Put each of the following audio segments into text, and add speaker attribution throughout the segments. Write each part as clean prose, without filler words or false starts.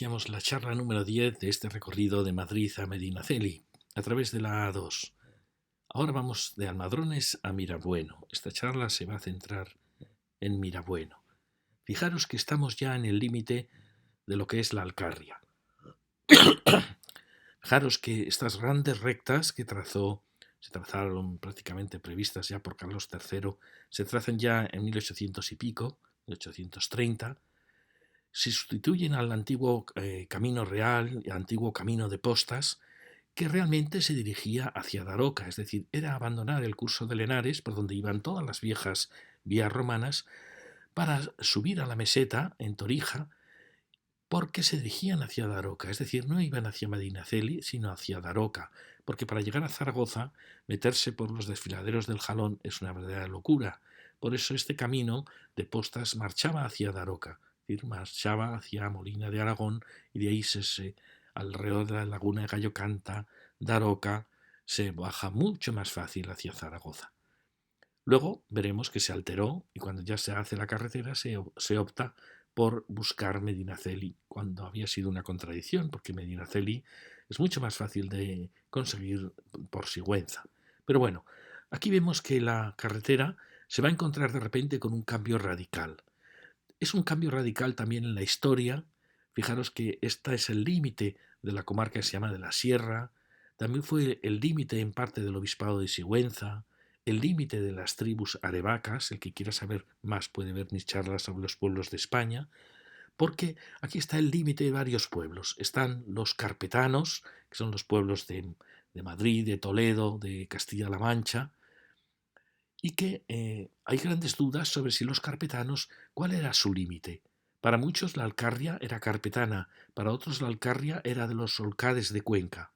Speaker 1: iniciamos la charla número 10 de este recorrido de Madrid a Medinaceli, a través de la A2. Ahora vamos de Almadrones a Mirabueno. Esta charla se va a centrar en Mirabueno. Fijaros que estamos ya en el límite de lo que es la Alcarria. Fijaros que estas grandes rectas que se trazaron prácticamente previstas ya por Carlos III, se trazan ya en 1800 y pico, 1830, se sustituyen al antiguo camino real, el antiguo camino de postas, que realmente se dirigía hacia Daroca, es decir, era abandonar el curso del Henares, por donde iban todas las viejas vías romanas, para subir a la meseta en Torija, porque se dirigían hacia Daroca, es decir, no iban hacia Medinaceli, sino hacia Daroca, porque para llegar a Zaragoza, meterse por los desfiladeros del Jalón es una verdadera locura. Por eso este camino de postas marchaba hacia Daroca, es decir, marchaba hacia Molina de Aragón, y de ahí alrededor de la laguna de Gallo Canta, Daroca, se baja mucho más fácil hacia Zaragoza. Luego veremos que se alteró y cuando ya se hace la carretera se opta por buscar Medinaceli, cuando había sido una contradicción, porque Medinaceli es mucho más fácil de conseguir por Sigüenza. Pero bueno, aquí vemos que la carretera se va a encontrar de repente con un cambio radical. Es un cambio radical también en la historia. Fijaros que este es el límite de la comarca que se llama de la Sierra, también fue el límite en parte del obispado de Sigüenza, el límite de las tribus arebacas. El que quiera saber más puede ver mis charlas sobre los pueblos de España, porque aquí está el límite de varios pueblos. Están los carpetanos, que son los pueblos de Madrid, de Toledo, de Castilla-La Mancha, y que hay grandes dudas sobre si los carpetanos, cuál era su límite. Para muchos la Alcarria era carpetana, para otros la Alcarria era de los solcades de Cuenca.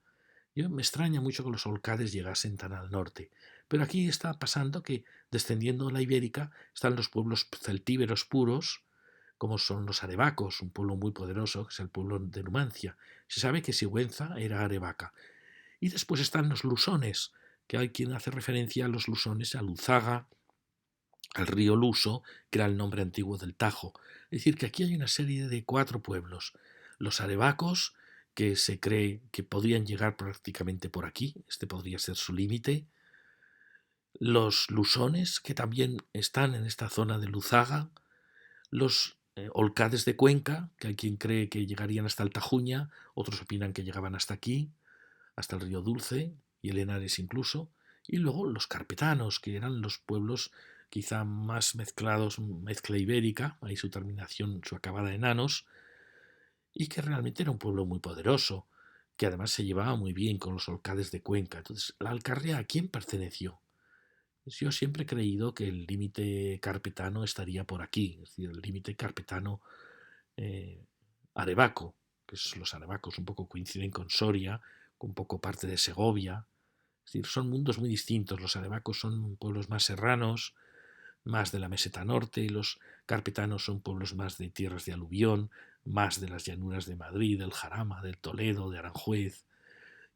Speaker 1: Yo me extraña mucho que los solcades llegasen tan al norte, pero aquí está pasando que, descendiendo la Ibérica, están los pueblos celtíberos puros, como son los arebacos, un pueblo muy poderoso, que es el pueblo de Numancia. Se sabe que Sigüenza era arevaca. Y después están los lusones, que hay quien hace referencia a los lusones, a Luzaga, al río Luso, que era el nombre antiguo del Tajo. Es decir, que aquí hay una serie de 4 pueblos. Los arebacos, que se cree que podrían llegar prácticamente por aquí, este podría ser su límite. Los lusones, que también están en esta zona de Luzaga. Los olcades de Cuenca, que hay quien cree que llegarían hasta Altajuña, otros opinan que llegaban hasta aquí, hasta el río Dulce y el Henares incluso, y luego los carpetanos, que eran los pueblos quizá más mezclados, mezcla ibérica, ahí su terminación, su acabada en anos, y que realmente era un pueblo muy poderoso, que además se llevaba muy bien con los olcades de Cuenca. Entonces, ¿la Alcarria a quién perteneció? Pues yo siempre he creído que el límite carpetano estaría por aquí, es decir, el límite carpetano eh, arevaco, los arebacos un poco coinciden con Soria, un poco parte de Segovia. Es decir, son mundos muy distintos. Los arebacos son pueblos más serranos, más de la meseta norte, y los carpetanos son pueblos más de tierras de aluvión, más de las llanuras de Madrid, del Jarama, del Toledo, de Aranjuez,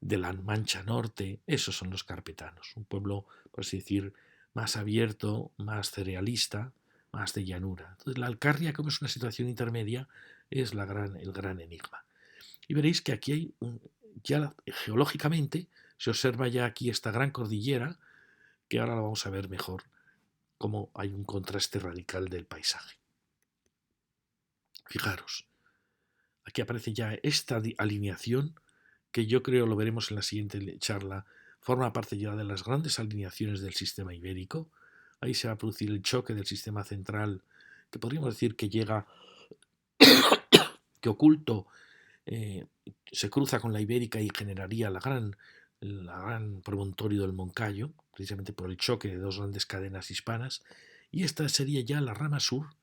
Speaker 1: de la Mancha Norte. Esos son los carpetanos, un pueblo, por así decir, más abierto, más cerealista, más de llanura. Entonces la Alcarria, como es una situación intermedia, es el gran enigma. Y veréis que aquí hay ya geológicamente se observa ya aquí esta gran cordillera, que ahora la vamos a ver mejor, cómo hay un contraste radical del paisaje. Fijaros, aquí aparece ya esta alineación, que yo creo lo veremos en la siguiente charla, forma parte ya de las grandes alineaciones del sistema ibérico. Ahí se va a producir el choque del sistema central, que podríamos decir que llega, que oculto se cruza con la ibérica y generaría la gran promontorio del Moncayo, precisamente por el choque de 2 grandes cadenas hispanas, y esta sería ya la rama sur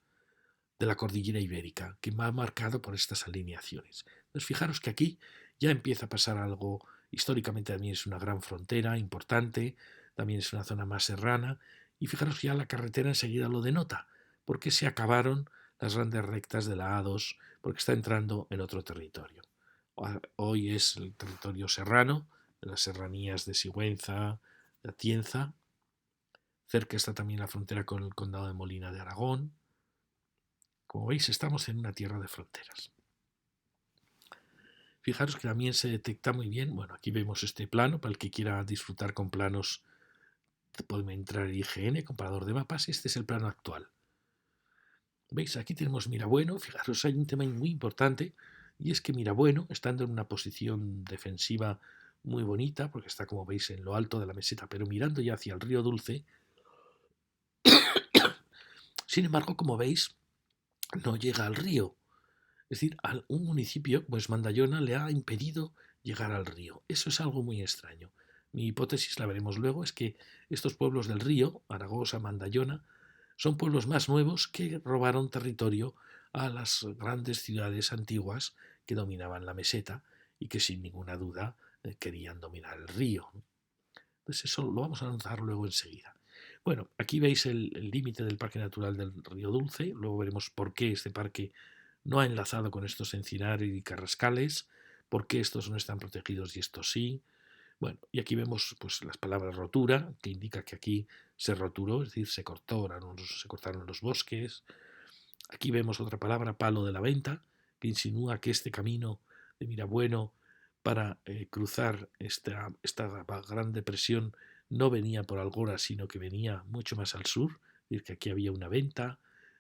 Speaker 1: de la cordillera ibérica, que va marcado por estas alineaciones. Entonces, fijaros que aquí ya empieza a pasar algo. Históricamente también es una gran frontera importante, también es una zona más serrana, y fijaros que ya la carretera enseguida lo denota, porque se acabaron las grandes rectas de la A2, porque está entrando en otro territorio. Hoy es el territorio serrano, de las serranías de Sigüenza, de Atienza. Cerca está también la frontera con el condado de Molina de Aragón. Como veis, estamos en una tierra de fronteras. Fijaros que también se detecta muy bien, bueno, aquí vemos este plano, para el que quiera disfrutar con planos, podemos entrar en IGN, comparador de mapas, este es el plano actual. ¿Veis? Aquí tenemos Mirabueno, fijaros, hay un tema muy importante, y es que Mirabueno, estando en una posición defensiva muy bonita, porque está, como veis, en lo alto de la meseta, pero mirando ya hacia el río Dulce, sin embargo, como veis, no llega al río. Es decir, a un municipio como es Mandayona le ha impedido llegar al río. Eso es algo muy extraño. Mi hipótesis, la veremos luego, es que estos pueblos del río, Aragosa, Mandayona, son pueblos más nuevos que robaron territorio a las grandes ciudades antiguas que dominaban la meseta y que sin ninguna duda querían dominar el río. Pues eso lo vamos a notar luego enseguida. Bueno, aquí veis el límite del Parque Natural del Río Dulce, luego veremos por qué este parque no ha enlazado con estos encinares y carrascales, por qué estos no están protegidos y estos sí. Bueno, y aquí vemos pues las palabras rotura, que indica que aquí se roturó, es decir, se cortaron los bosques. Aquí vemos otra palabra, palo de la venta, que insinúa que este camino de Mirabueno para cruzar esta gran depresión no venía por Algora, sino que venía mucho más al sur, es decir, que aquí había una venta.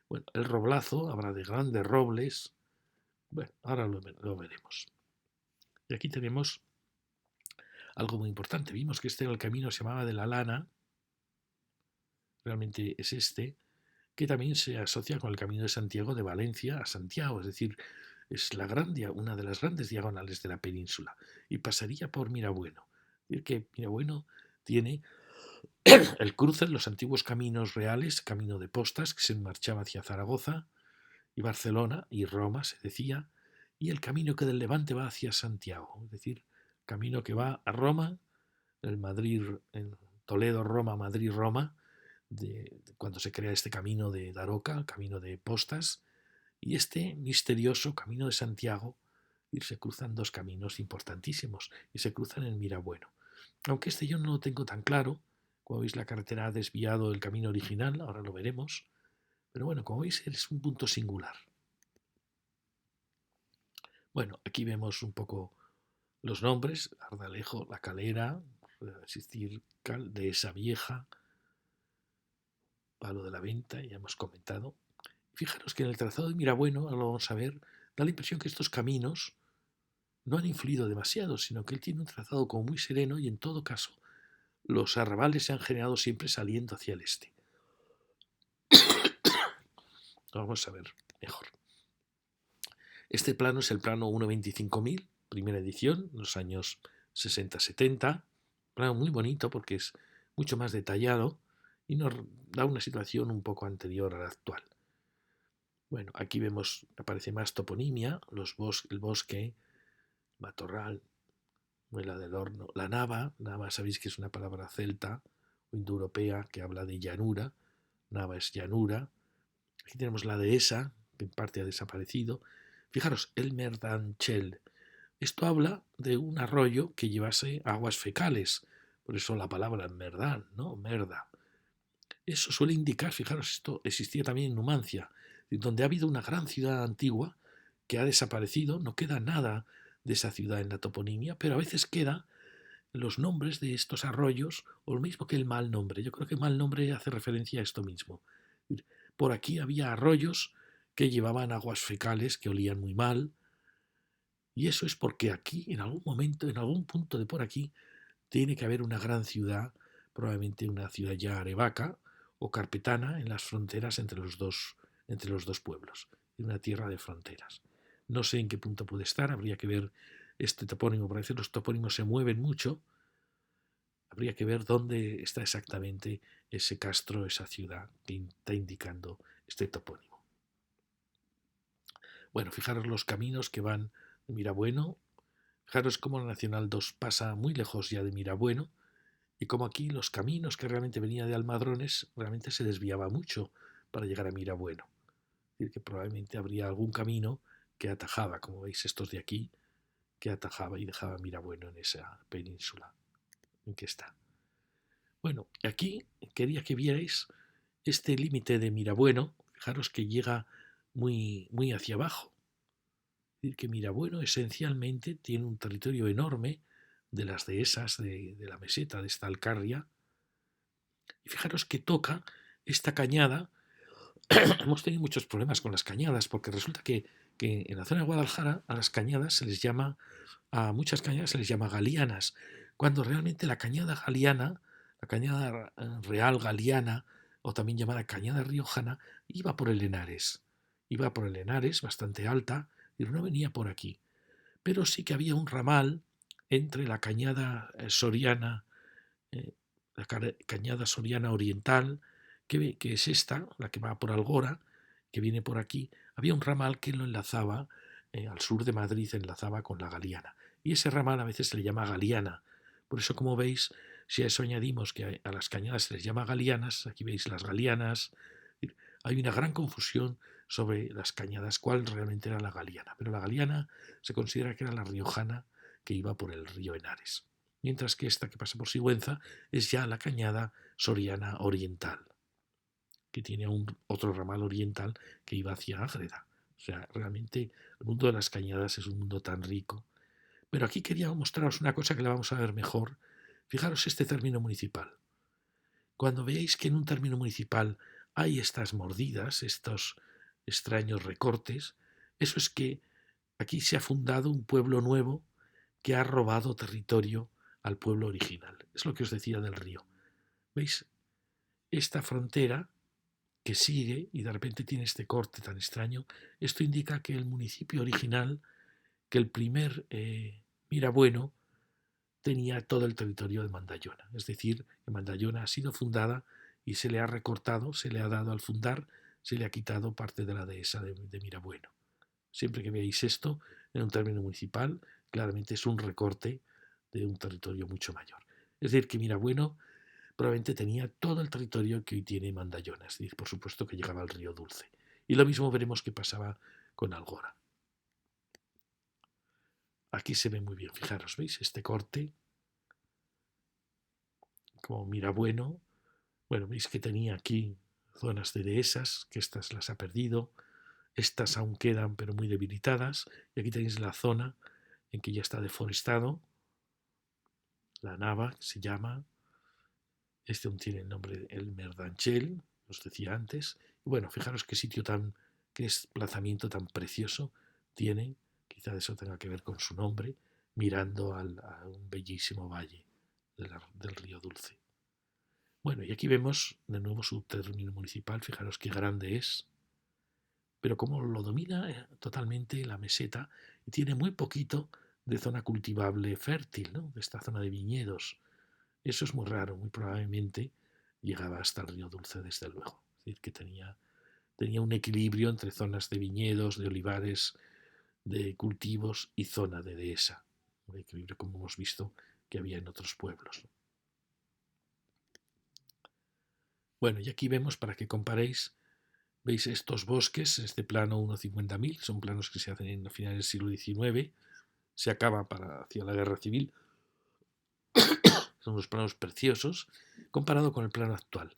Speaker 1: Bueno, el roblazo, habrá de grandes robles. Bueno, ahora lo veremos. Y aquí tenemos algo muy importante. Vimos que este era el camino, se llamaba de la Lana, realmente es este, que también se asocia con el camino de Santiago de Valencia a Santiago, es decir, es una de las grandes diagonales de la península y pasaría por Mirabueno. Es decir, que Mirabueno tiene el cruce de los antiguos caminos reales, camino de postas que se marchaba hacia Zaragoza y Barcelona y Roma, se decía, y el camino que del Levante va hacia Santiago, es decir, camino que va a Roma, el Madrid, en Toledo, Roma, Madrid, Roma, cuando se crea este camino de Daroca, el camino de postas, y este misterioso camino de Santiago, y se cruzan dos caminos importantísimos, y se cruzan en Mirabueno. Aunque este yo no lo tengo tan claro, como veis la carretera ha desviado el camino original, ahora lo veremos, pero bueno, como veis es un punto singular. Bueno, aquí vemos un poco los nombres, Ardalejo, La Calera, existir Dehesa Vieja, Palo de la Venta, ya hemos comentado. Fijaros que en el trazado de Mirabueno, ahora lo vamos a ver, da la impresión que estos caminos no han influido demasiado, sino que él tiene un trazado como muy sereno y en todo caso los arrabales se han generado siempre saliendo hacia el este. Lo vamos a ver mejor. Este plano es el plano 1.25.000, primera edición, en los años 60-70. Plano muy bonito porque es mucho más detallado y nos da una situación un poco anterior a la actual. Bueno, aquí vemos, aparece más toponimia, el bosque, matorral, muela del horno, la nava, sabéis que es una palabra celta o indoeuropea que habla de llanura, nava es llanura. Aquí tenemos la dehesa, que en parte ha desaparecido. Fijaros, el Merdanchel. Esto habla de un arroyo que llevase aguas fecales, por eso la palabra Merdán, ¿no? Merda. Eso suele indicar, fijaros, esto existía también en Numancia, donde ha habido una gran ciudad antigua que ha desaparecido, no queda nada de esa ciudad en la toponimia, pero a veces queda los nombres de estos arroyos, o lo mismo que el mal nombre. Yo creo que mal nombre hace referencia a esto mismo. Por aquí había arroyos que llevaban aguas fecales que olían muy mal, y eso es porque aquí, en algún momento, en algún punto de por aquí, tiene que haber una gran ciudad, probablemente una ciudad ya arevaca o carpetana en las fronteras entre los dos pueblos, en una tierra de fronteras. No sé en qué punto puede estar, habría que ver este topónimo, parece que los topónimos se mueven mucho, habría que ver dónde está exactamente ese castro, esa ciudad que está indicando este topónimo. Bueno, fijaros los caminos que van de Mirabueno, fijaros cómo la Nacional 2 pasa muy lejos ya de Mirabueno, y como aquí los caminos que realmente venía de Almadrones realmente se desviaba mucho para llegar a Mirabueno. Es decir, que probablemente habría algún camino que atajaba, como veis estos de aquí, que atajaba y dejaba Mirabueno en esa península en que está. Bueno, aquí quería que vierais este límite de Mirabueno, fijaros que llega muy, muy hacia abajo. decir, que Mirabueno esencialmente tiene un territorio enorme de las dehesas de la meseta de esta Alcarria. Y fijaros que toca esta cañada. Hemos tenido muchos problemas con las cañadas, porque resulta que en la zona de Guadalajara a las cañadas se les llama, a muchas cañadas se les llama galianas, cuando realmente la cañada galiana, la cañada real galiana, o también llamada cañada riojana, iba por el Henares. Iba por el Henares, bastante alta, y no venía por aquí. Pero sí que había un ramal entre la cañada soriana, la cañada soriana oriental, que es esta, la que va por Algora, que viene por aquí. Había un ramal que lo enlazaba al sur de Madrid, enlazaba con la Galiana. Y ese ramal a veces se le llama Galiana. Por eso, como veis, si a eso añadimos que a las cañadas se les llama galianas, aquí veis las galianas, hay una gran confusión sobre las cañadas, cuál realmente era la galiana. Pero la galiana se considera que era la riojana que iba por el río Henares. Mientras que esta que pasa por Sigüenza es ya la cañada soriana oriental, que tiene otro ramal oriental que iba hacia Ágreda. O sea, realmente el mundo de las cañadas es un mundo tan rico. Pero aquí quería mostraros una cosa que la vamos a ver mejor. Fijaros este término municipal. Cuando veáis que en un término municipal hay estas mordidas, estos extraños recortes, eso es que aquí se ha fundado un pueblo nuevo que ha robado territorio al pueblo original. Es lo que os decía del río. ¿Veis? Esta frontera que sigue y de repente tiene este corte tan extraño, esto indica que el municipio original, que el primer Mirabueno, tenía todo el territorio de Mandallona. Es decir, que Mandallona ha sido fundada y se le ha recortado, se le ha dado al fundar, se le ha quitado parte de la dehesa de Mirabueno. Siempre que veáis esto en un término municipal, claramente es un recorte de un territorio mucho mayor. Es decir, que Mirabueno probablemente tenía todo el territorio que hoy tiene Mandallona, es decir, por supuesto que llegaba al río Dulce. Y lo mismo veremos que pasaba con Algora. Aquí se ve muy bien, fijaros, ¿veis? Este corte, como Mirabueno, bueno, veis que tenía aquí zonas de dehesas, que estas las ha perdido, estas aún quedan pero muy debilitadas, y aquí tenéis la zona en que ya está deforestado, la Nava, que se llama, este aún tiene el nombre de El Merdanchel, os decía antes, y bueno, fijaros qué sitio tan, qué desplazamiento tan precioso tiene, quizá eso tenga que ver con su nombre, mirando a un bellísimo valle del río Dulce. Bueno, y aquí vemos de nuevo su término municipal, fijaros qué grande es, pero como lo domina totalmente la meseta y tiene muy poquito de zona cultivable fértil, ¿no? De esta zona de viñedos. Eso es muy raro, muy probablemente llegaba hasta el río Dulce desde luego. Es decir, que tenía un equilibrio entre zonas de viñedos, de olivares, de cultivos y zona de dehesa. Un equilibrio como hemos visto que había en otros pueblos. Bueno, y aquí vemos para que comparéis. Veis estos bosques, este plano 1.50.000, son planos que se hacen en finales del siglo XIX, se acaba hacia la guerra civil, son unos planos preciosos, comparado con el plano actual.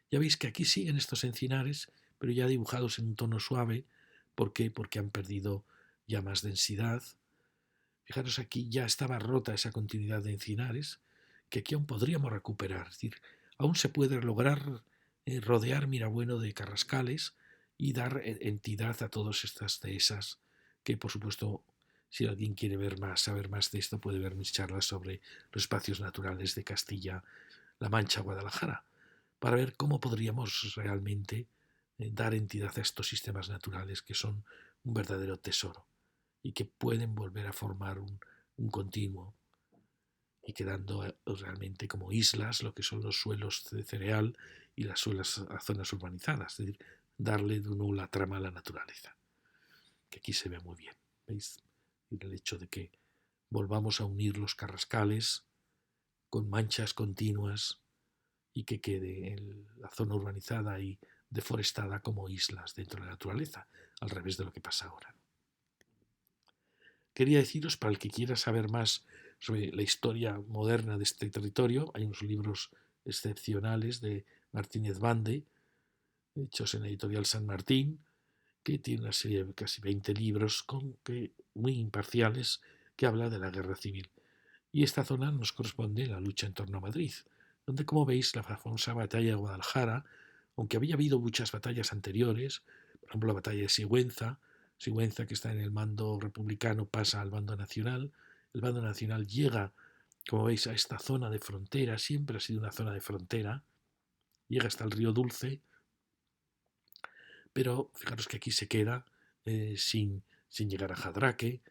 Speaker 1: Ya veis que aquí siguen estos encinares, pero ya dibujados en un tono suave. ¿Por qué? Porque han perdido ya más densidad. Fijaros, aquí ya estaba rota esa continuidad de encinares, que aquí aún podríamos recuperar. Es decir, aún se puede lograr rodear Mirabueno de carrascales y dar entidad a todas estas dehesas, que por supuesto, si alguien quiere saber más de esto, puede ver mis charlas sobre los espacios naturales de Castilla-La Mancha, Guadalajara, para ver cómo podríamos realmente dar entidad a estos sistemas naturales que son un verdadero tesoro y que pueden volver a formar un continuo y quedando realmente como islas lo que son los suelos de cereal y las zonas urbanizadas, es decir, darle de nuevo la trama a la naturaleza, que aquí se ve muy bien, ¿veis? Y el hecho de que volvamos a unir los carrascales con manchas continuas y que quede la zona urbanizada y deforestada como islas dentro de la naturaleza, al revés de lo que pasa ahora. Quería deciros, para el que quiera saber más sobre la historia moderna de este territorio, hay unos libros excepcionales de Martínez Bande, hechos en la editorial San Martín, que tiene una serie de casi 20 libros que muy imparciales que habla de la guerra civil. Y esta zona nos corresponde la lucha en torno a Madrid, donde, como veis, la famosa batalla de Guadalajara, aunque había habido muchas batallas anteriores, por ejemplo la batalla de Sigüenza, Sigüenza, que está en el bando republicano, pasa al bando nacional, el bando nacional llega, como veis, a esta zona de frontera, siempre ha sido una zona de frontera, llega hasta el río Dulce, pero fijaros que aquí se queda sin llegar a Jadraque,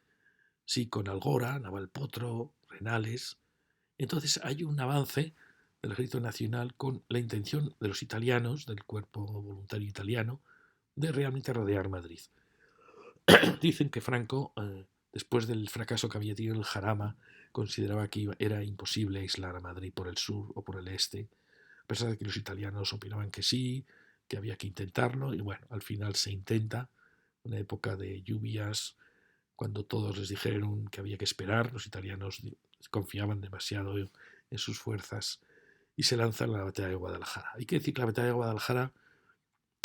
Speaker 1: sí con Algora, Navalpotro, Renales. Entonces hay un avance del Ejército Nacional con la intención de los italianos, del cuerpo voluntario italiano, de realmente rodear Madrid. Dicen que Franco, después del fracaso que había tenido en el Jarama, consideraba que era imposible aislar a Madrid por el sur o por el este, a pesar de que los italianos opinaban que sí, que había que intentarlo, y bueno, al final se intenta, una época de lluvias, cuando todos les dijeron que había que esperar, los italianos confiaban demasiado en sus fuerzas y se lanzan a la batalla de Guadalajara. Hay que decir que la batalla de Guadalajara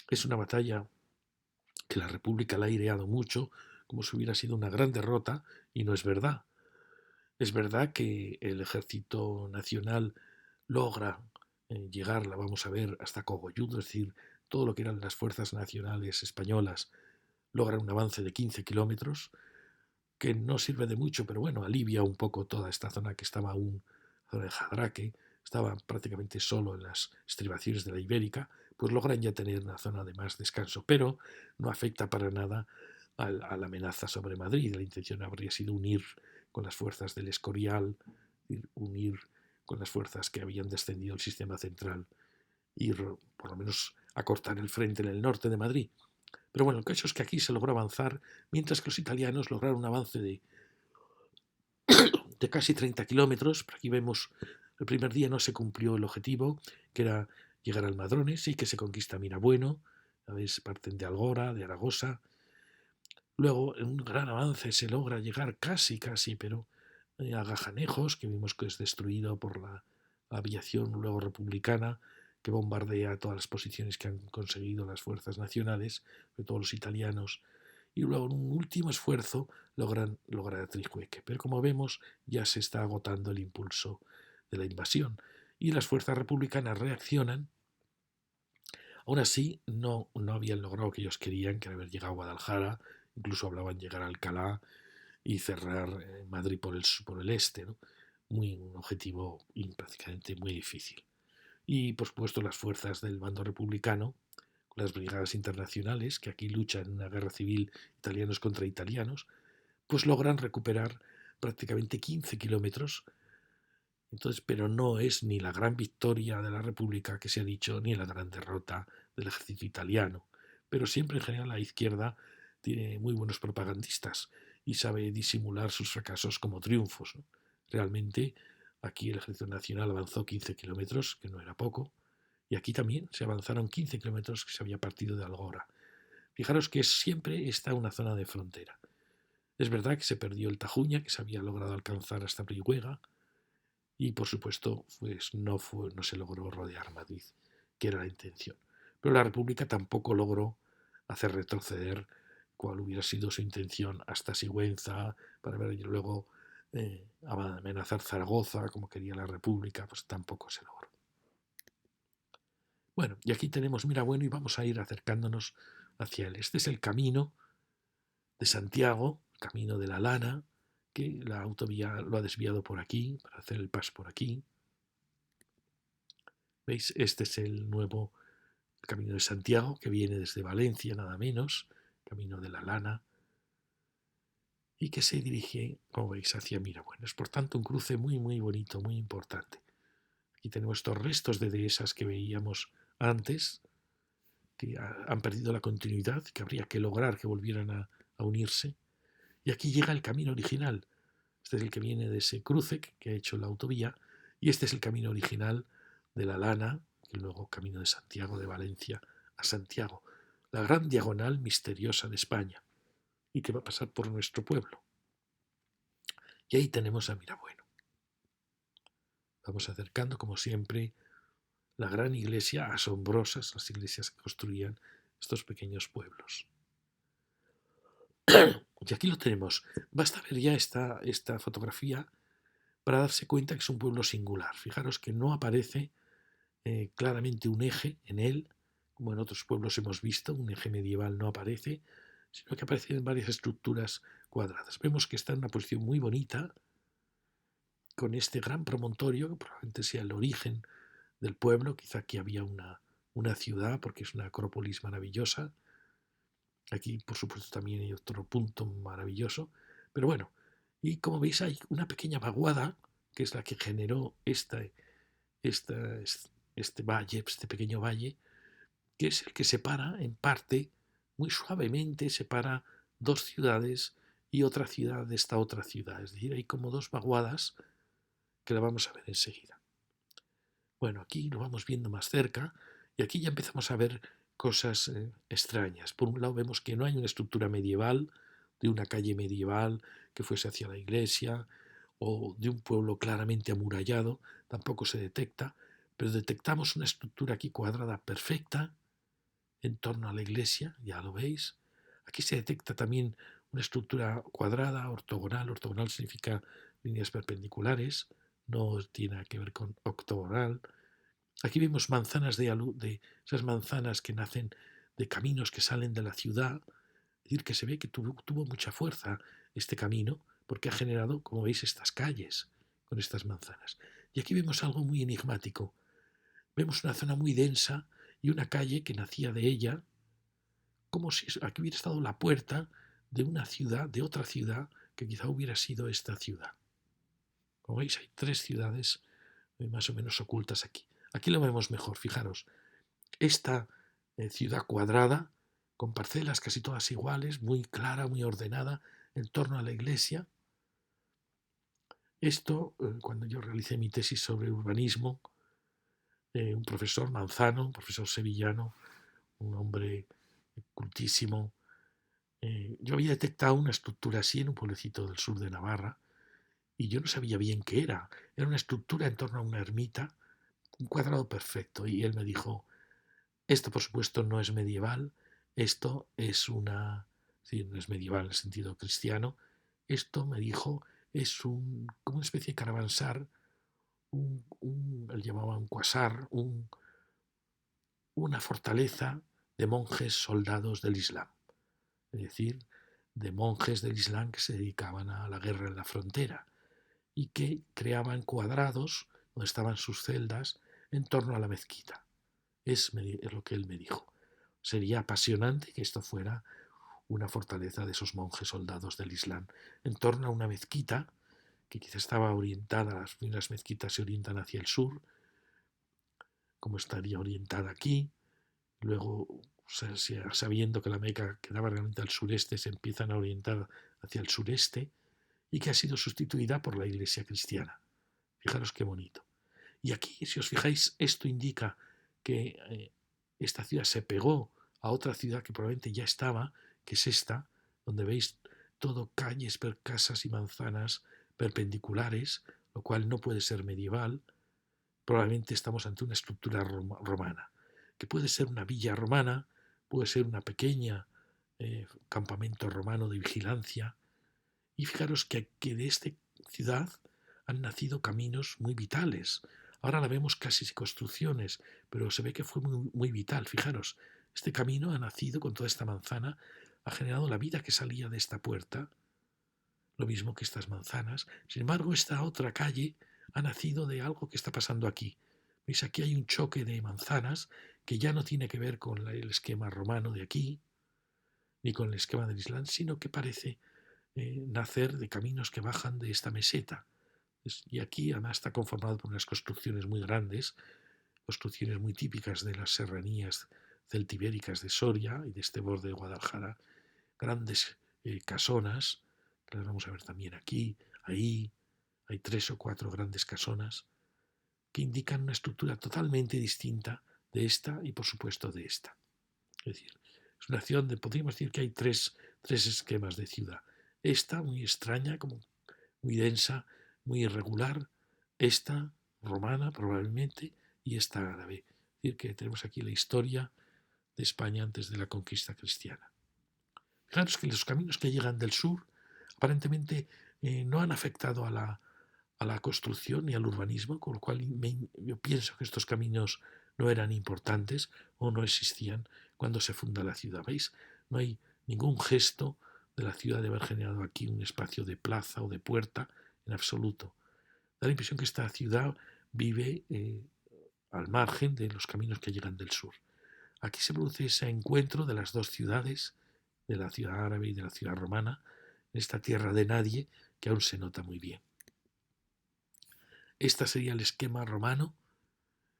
Speaker 1: es una batalla que la República la ha aireado mucho, como si hubiera sido una gran derrota, y no es verdad. Es verdad que el ejército nacional logra llegar, la vamos a ver, hasta Cogolludo, es decir, todo lo que eran las fuerzas nacionales españolas logran un avance de 15 kilómetros, que no sirve de mucho, pero bueno, alivia un poco toda esta zona que estaba aún, zona de Jadraque, estaba prácticamente solo en las estribaciones de la Ibérica, pues logran ya tener una zona de más descanso, pero no afecta para nada a la amenaza sobre Madrid. La intención habría sido unir con las fuerzas del Escorial, unir con las fuerzas que habían descendido al sistema central, ir por lo menos a cortar el frente en el norte de Madrid. Pero bueno, el caso es que aquí se logró avanzar, mientras que los italianos lograron un avance de casi 30 kilómetros. Por aquí vemos, el primer día no se cumplió el objetivo, que era llegar al Madrones, sí que se conquista Mirabueno, ¿sabéis? Parten de Algora, de Aragosa. Luego, en un gran avance, se logra llegar casi, pero a Gajanejos, que vimos que es destruido por la aviación luego republicana, que bombardea todas las posiciones que han conseguido las fuerzas nacionales, de todos los italianos, y luego en un último esfuerzo logran lograr Trijueque. Pero como vemos, ya se está agotando el impulso de la invasión y las fuerzas republicanas reaccionan. Aún así, no habían logrado lo que ellos querían, que era haber llegado a Guadalajara, incluso hablaban llegar a Alcalá y cerrar Madrid por el este, ¿no? Un objetivo prácticamente muy difícil. Y por supuesto las fuerzas del bando republicano, las brigadas internacionales, que aquí luchan en una guerra civil italianos contra italianos, pues logran recuperar prácticamente 15 kilómetros. Entonces, pero no es ni la gran victoria de la República que se ha dicho, ni la gran derrota del ejército italiano. Pero siempre en general la izquierda tiene muy buenos propagandistas y sabe disimular sus fracasos como triunfos, ¿no? Realmente aquí el ejército nacional avanzó 15 kilómetros, que no era poco, y aquí también se avanzaron 15 kilómetros que se había partido de Algora. Fijaros que siempre está una zona de frontera. Es verdad que se perdió el Tajuña, que se había logrado alcanzar hasta Brihuega, y por supuesto pues no se logró rodear Madrid, que era la intención. Pero la República tampoco logró hacer retroceder cuál hubiera sido su intención hasta Sigüenza, para ver luego amenazar Zaragoza, como quería la República, pues tampoco se logró. Bueno, y aquí tenemos Mirabueno y vamos a ir acercándonos hacia él. Este es el camino de Santiago, el camino de la Lana, que la autovía lo ha desviado por aquí, para hacer el paso por aquí. ¿Veis? Este es el nuevo Camino de Santiago, que viene desde Valencia, nada menos, Camino de la Lana, y que se dirige, como veis, hacia Mirabueno. Es por tanto un cruce muy bonito, muy importante. Aquí tenemos estos restos de dehesas que veíamos antes, que han perdido la continuidad, que habría que lograr que volvieran a unirse. Y aquí llega el camino original. Este es el que viene de ese cruce que ha hecho la autovía, y este es el camino original de la Lana, y luego camino de Santiago, de Valencia a Santiago, la gran diagonal misteriosa de España, y que va a pasar por nuestro pueblo. Y ahí tenemos a Mirabueno. Vamos acercando, como siempre, la gran iglesia, asombrosas las iglesias que construían estos pequeños pueblos. Y aquí lo tenemos. Basta ver ya esta fotografía para darse cuenta que es un pueblo singular. Fijaros que no aparece claramente un eje en él, como en otros pueblos hemos visto, un eje medieval no aparece, sino que aparecen varias estructuras cuadradas. Vemos que está en una posición muy bonita, con este gran promontorio, que probablemente sea el origen del pueblo. Quizá aquí había una ciudad, porque es una acrópolis maravillosa. Aquí, por supuesto, también hay otro punto maravilloso. Pero bueno, y como veis hay una pequeña vaguada, que es la que generó esta, este valle, este pequeño valle, que es el que separa en parte, muy suavemente, separa dos ciudades y otra ciudad de esta otra ciudad. Es decir, hay como dos vaguadas que la vamos a ver enseguida. Bueno, aquí lo vamos viendo más cerca y aquí ya empezamos a ver cosas extrañas. Por un lado vemos que no hay una estructura medieval, de una calle medieval que fuese hacia la iglesia o de un pueblo claramente amurallado, tampoco se detecta, pero detectamos una estructura aquí cuadrada perfecta en torno a la iglesia, ya lo veis. Aquí se detecta también una estructura cuadrada, ortogonal. Ortogonal significa líneas perpendiculares, no tiene nada que ver con octogonal. Aquí vemos manzanas de esas manzanas que nacen de caminos que salen de la ciudad. Es decir, que se ve que tuvo mucha fuerza este camino porque ha generado, como veis, estas calles con estas manzanas. Y aquí vemos algo muy enigmático. Vemos una zona muy densa y una calle que nacía de ella, como si aquí hubiera estado la puerta de una ciudad, de otra ciudad, que quizá hubiera sido esta ciudad. Como veis, hay tres ciudades más o menos ocultas aquí. Aquí lo vemos mejor, fijaros. Esta ciudad cuadrada, con parcelas casi todas iguales, muy clara, muy ordenada, en torno a la iglesia. Esto, cuando yo realicé mi tesis sobre urbanismo, un profesor Manzano, un profesor sevillano, un hombre cultísimo, yo había detectado una estructura así en un pueblecito del sur de Navarra y yo no sabía bien qué era. Era una estructura en torno a una ermita, un cuadrado perfecto. Y él me dijo, esto por supuesto no es medieval, esto es sí, no es medieval en el sentido cristiano, esto me dijo es como una especie de caravansar, él llamaba un cuasar, una fortaleza de monjes soldados del Islam, es decir, de monjes del Islam que se dedicaban a la guerra en la frontera y que creaban cuadrados donde estaban sus celdas en torno a la mezquita. Es lo que él me dijo. Sería apasionante que esto fuera una fortaleza de esos monjes soldados del Islam en torno a una mezquita que quizá estaba orientada, las mezquitas se orientan hacia el sur, como estaría orientada aquí. Luego, sabiendo que la Meca quedaba realmente al sureste, se empiezan a orientar hacia el sureste y que ha sido sustituida por la iglesia cristiana. Fijaros qué bonito. Y aquí, si os fijáis, esto indica que esta ciudad se pegó a otra ciudad que probablemente ya estaba, que es esta, donde veis todo calles, casas y manzanas perpendiculares, lo cual no puede ser medieval. Probablemente estamos ante una estructura romana, que puede ser una villa romana, puede ser una pequeña campamento romano de vigilancia. Y fijaros que de esta ciudad han nacido caminos muy vitales. Ahora la vemos casi sin construcciones, pero se ve que fue muy, muy vital. Fijaros, este camino ha nacido con toda esta manzana, ha generado la vida que salía de esta puerta, lo mismo que estas manzanas. Sin embargo, esta otra calle ha nacido de algo que está pasando aquí. ¿Veis? Aquí hay un choque de manzanas que ya no tiene que ver con el esquema romano de aquí, ni con el esquema del Islam, sino que parece nacer de caminos que bajan de esta meseta. Y aquí además está conformado por unas construcciones muy grandes, construcciones muy típicas de las serranías celtibéricas de Soria y de este borde de Guadalajara, grandes casonas, que las vamos a ver también aquí, ahí, hay 3 o 4 grandes casonas que indican una estructura totalmente distinta de esta y por supuesto de esta. Es decir, es una ciudad donde podríamos decir que hay tres esquemas de ciudad. Esta muy extraña, como muy densa, muy irregular, esta romana probablemente y esta árabe. Es decir, que tenemos aquí la historia de España antes de la conquista cristiana. Fijaros que los caminos que llegan del sur aparentemente no han afectado a la construcción ni al urbanismo, con lo cual yo pienso que estos caminos no eran importantes o no existían cuando se funda la ciudad. ¿Veis? No hay ningún gesto de la ciudad de haber generado aquí un espacio de plaza o de puerta en absoluto. Da la impresión que esta ciudad vive al margen de los caminos que llegan del sur. Aquí se produce ese encuentro de las dos ciudades, de la ciudad árabe y de la ciudad romana, en esta tierra de nadie que aún se nota muy bien. Este sería el esquema romano,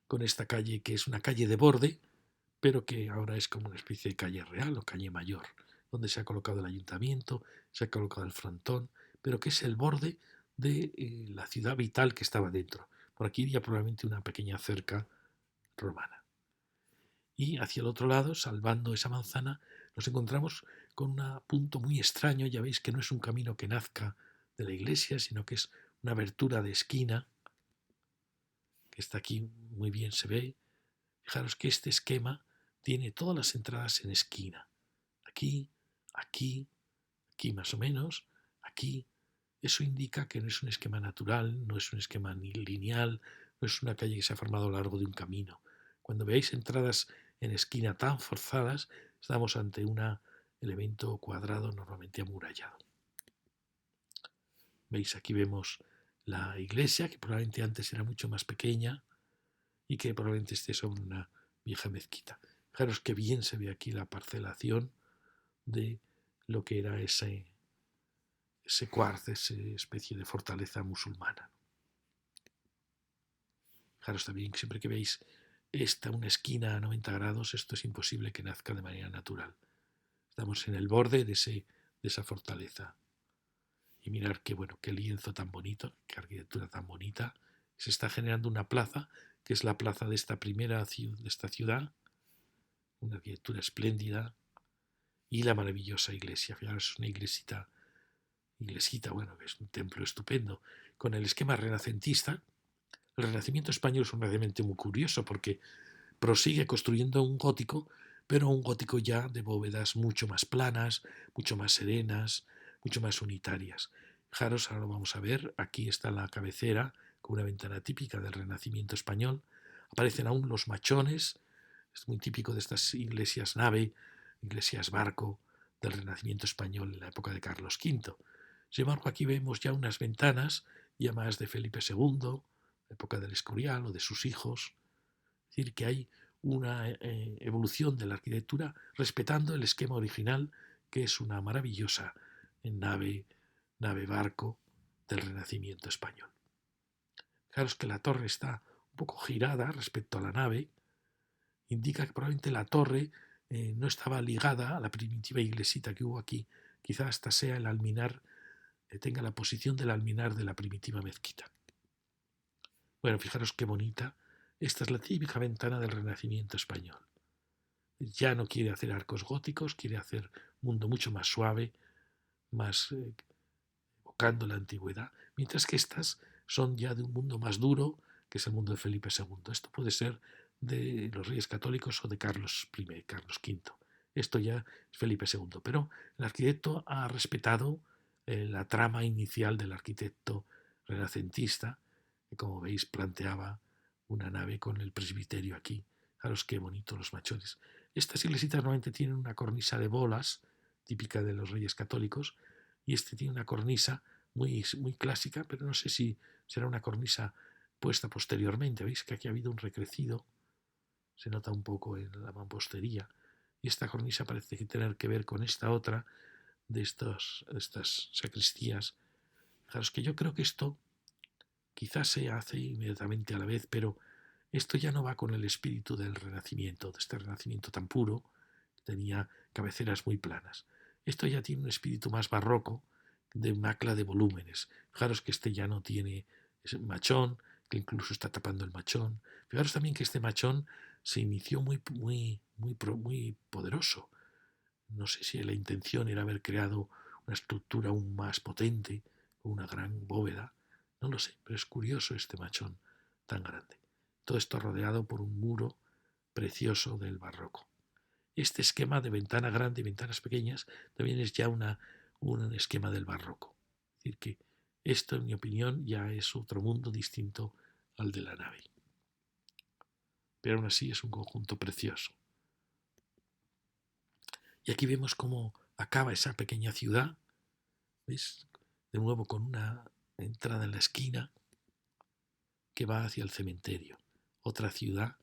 Speaker 1: con esta calle que es una calle de borde, pero que ahora es como una especie de calle real o calle mayor, donde se ha colocado el ayuntamiento, se ha colocado el frontón, pero que es el borde de la ciudad vital que estaba dentro. Por aquí iría probablemente una pequeña cerca romana. Y hacia el otro lado, salvando esa manzana, nos encontramos con un punto muy extraño. Ya veis que no es un camino que nazca de la iglesia, sino que es una abertura de esquina, que está aquí muy bien se ve. Fijaros que este esquema tiene todas las entradas en esquina. Aquí, aquí, aquí más o menos, aquí. Eso indica que no es un esquema natural, no es un esquema ni lineal, no es una calle que se ha formado a lo largo de un camino. Cuando veáis entradas en esquina tan forzadas, estamos ante un elemento cuadrado normalmente amurallado. Veis, aquí vemos la iglesia, que probablemente antes era mucho más pequeña y que probablemente esté sobre una vieja mezquita. Fijaros que bien se ve aquí la parcelación de lo que era ese cuarzo, esa especie de fortaleza musulmana. Fijaros también que siempre que veis una esquina a 90 grados, esto es imposible que nazca de manera natural. Estamos en el borde de esa fortaleza. Y mirar qué lienzo tan bonito, qué arquitectura tan bonita. Se está generando una plaza, que es la plaza de esta de esta ciudad, una arquitectura espléndida, y la maravillosa iglesia. Fijaros, es una iglesita, bueno, es un templo estupendo, con el esquema renacentista. El Renacimiento español es un renacimiento muy curioso porque prosigue construyendo un gótico, pero un gótico ya de bóvedas mucho más planas, mucho más serenas, mucho más unitarias. Fijaros, ahora lo vamos a ver, aquí está la cabecera, con una ventana típica del Renacimiento español. Aparecen aún los machones, es muy típico de estas iglesias nave, iglesias barco del Renacimiento español en la época de Carlos V. Sin embargo, aquí vemos ya unas ventanas ya más de Felipe II, época del Escorial o de sus hijos. Es decir, que hay una evolución de la arquitectura respetando el esquema original, que es una maravillosa nave barco del Renacimiento español. Fijaros que la torre está un poco girada respecto a la nave, indica que probablemente la torre no estaba ligada a la primitiva iglesita que hubo aquí. Quizá hasta sea el alminar, tenga la posición del alminar de la primitiva mezquita. Bueno, fijaros qué bonita. Esta es la típica ventana del Renacimiento español. Ya no quiere hacer arcos góticos, quiere hacer un mundo mucho más suave, más evocando la antigüedad, mientras que estas son ya de un mundo más duro, que es el mundo de Felipe II. Esto puede ser de los Reyes Católicos o de Carlos I, Carlos V. Esto ya es Felipe II, pero el arquitecto ha respetado la trama inicial del arquitecto renacentista, que como veis planteaba una nave con el presbiterio aquí. Fijaros qué bonito los machones. Estas iglesitas normalmente tienen una cornisa de bolas, típica de los Reyes Católicos, y este tiene una cornisa muy clásica, pero no sé si será una cornisa puesta posteriormente. Veis que aquí ha habido un recrecido, se nota un poco en la mampostería, y esta cornisa parece tener que ver con esta otra de estas sacristías. Fijaros que yo creo que esto quizás se hace inmediatamente a la vez, pero esto ya no va con el espíritu del Renacimiento, de este Renacimiento tan puro, que tenía cabeceras muy planas. Esto ya tiene un espíritu más barroco, de un ancla de volúmenes. Fijaros que este ya no tiene ese machón, que incluso está tapando el machón. Fijaros también que este machón se inició muy poderoso. No sé si la intención era haber creado una estructura aún más potente, con una gran bóveda. No lo sé, pero es curioso este machón tan grande. Todo esto rodeado por un muro precioso del barroco. Este esquema de ventana grande y ventanas pequeñas también es ya un esquema del barroco. Es decir, que esto, en mi opinión, ya es otro mundo distinto al de la nave. Pero aún así es un conjunto precioso. Y aquí vemos cómo acaba esa pequeña ciudad, ¿ves? De nuevo con una entrada en la esquina que va hacia el cementerio. Otra ciudad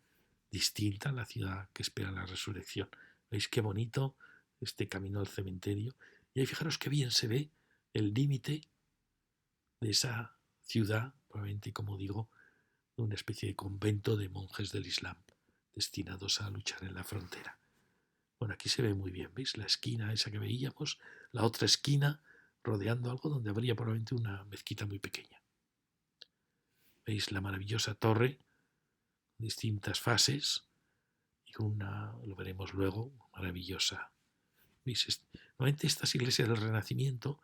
Speaker 1: distinta a la ciudad que espera la resurrección. ¿Veis qué bonito este camino al cementerio? Y ahí fijaros qué bien se ve el límite de esa ciudad, probablemente, como digo, una especie de convento de monjes del Islam, destinados a luchar en la frontera. Bueno, aquí se ve muy bien, ¿veis? La esquina esa que veíamos, la otra esquina rodeando algo donde habría probablemente una mezquita muy pequeña. ¿Veis la maravillosa torre? Distintas fases y una, lo veremos luego, maravillosa. ¿Veis? Normalmente estas iglesias del Renacimiento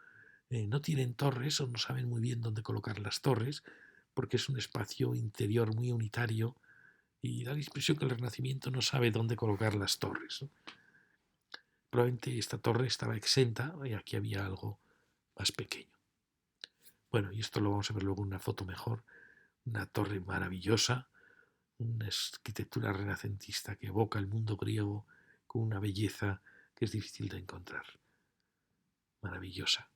Speaker 1: no tienen torres o no saben muy bien dónde colocar las torres porque es un espacio interior muy unitario y da la impresión que el Renacimiento no sabe dónde colocar las torres, ¿no? Probablemente esta torre estaba exenta y aquí había algo más pequeño. Bueno, y esto lo vamos a ver luego en una foto mejor. Una torre maravillosa, una arquitectura renacentista que evoca el mundo griego con una belleza que es difícil de encontrar. Maravillosa.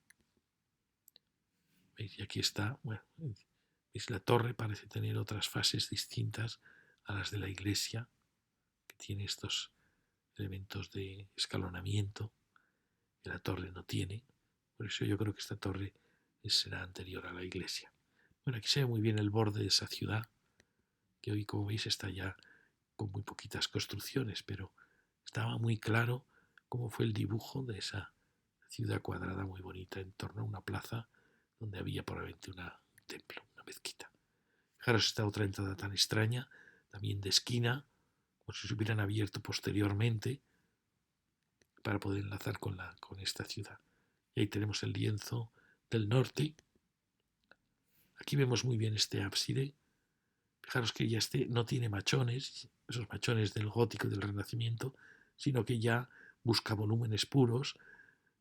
Speaker 1: ¿Veis? Y aquí está, bueno, ¿veis? La torre parece tener otras fases distintas a las de la iglesia, que tiene estos elementos de escalonamiento que la torre no tiene. Por eso yo creo que esta torre será anterior a la iglesia. Bueno, aquí se ve muy bien el borde de esa ciudad, que hoy, como veis, está ya con muy poquitas construcciones, pero estaba muy claro cómo fue el dibujo de esa ciudad cuadrada muy bonita en torno a una plaza donde había probablemente un templo, una mezquita. Fijaros esta otra entrada tan extraña, también de esquina, como si se hubieran abierto posteriormente para poder enlazar con esta ciudad. Y ahí tenemos el lienzo del norte. Aquí vemos muy bien este ábside. Fijaros que ya no tiene machones, esos machones del gótico y del renacimiento, sino que ya busca volúmenes puros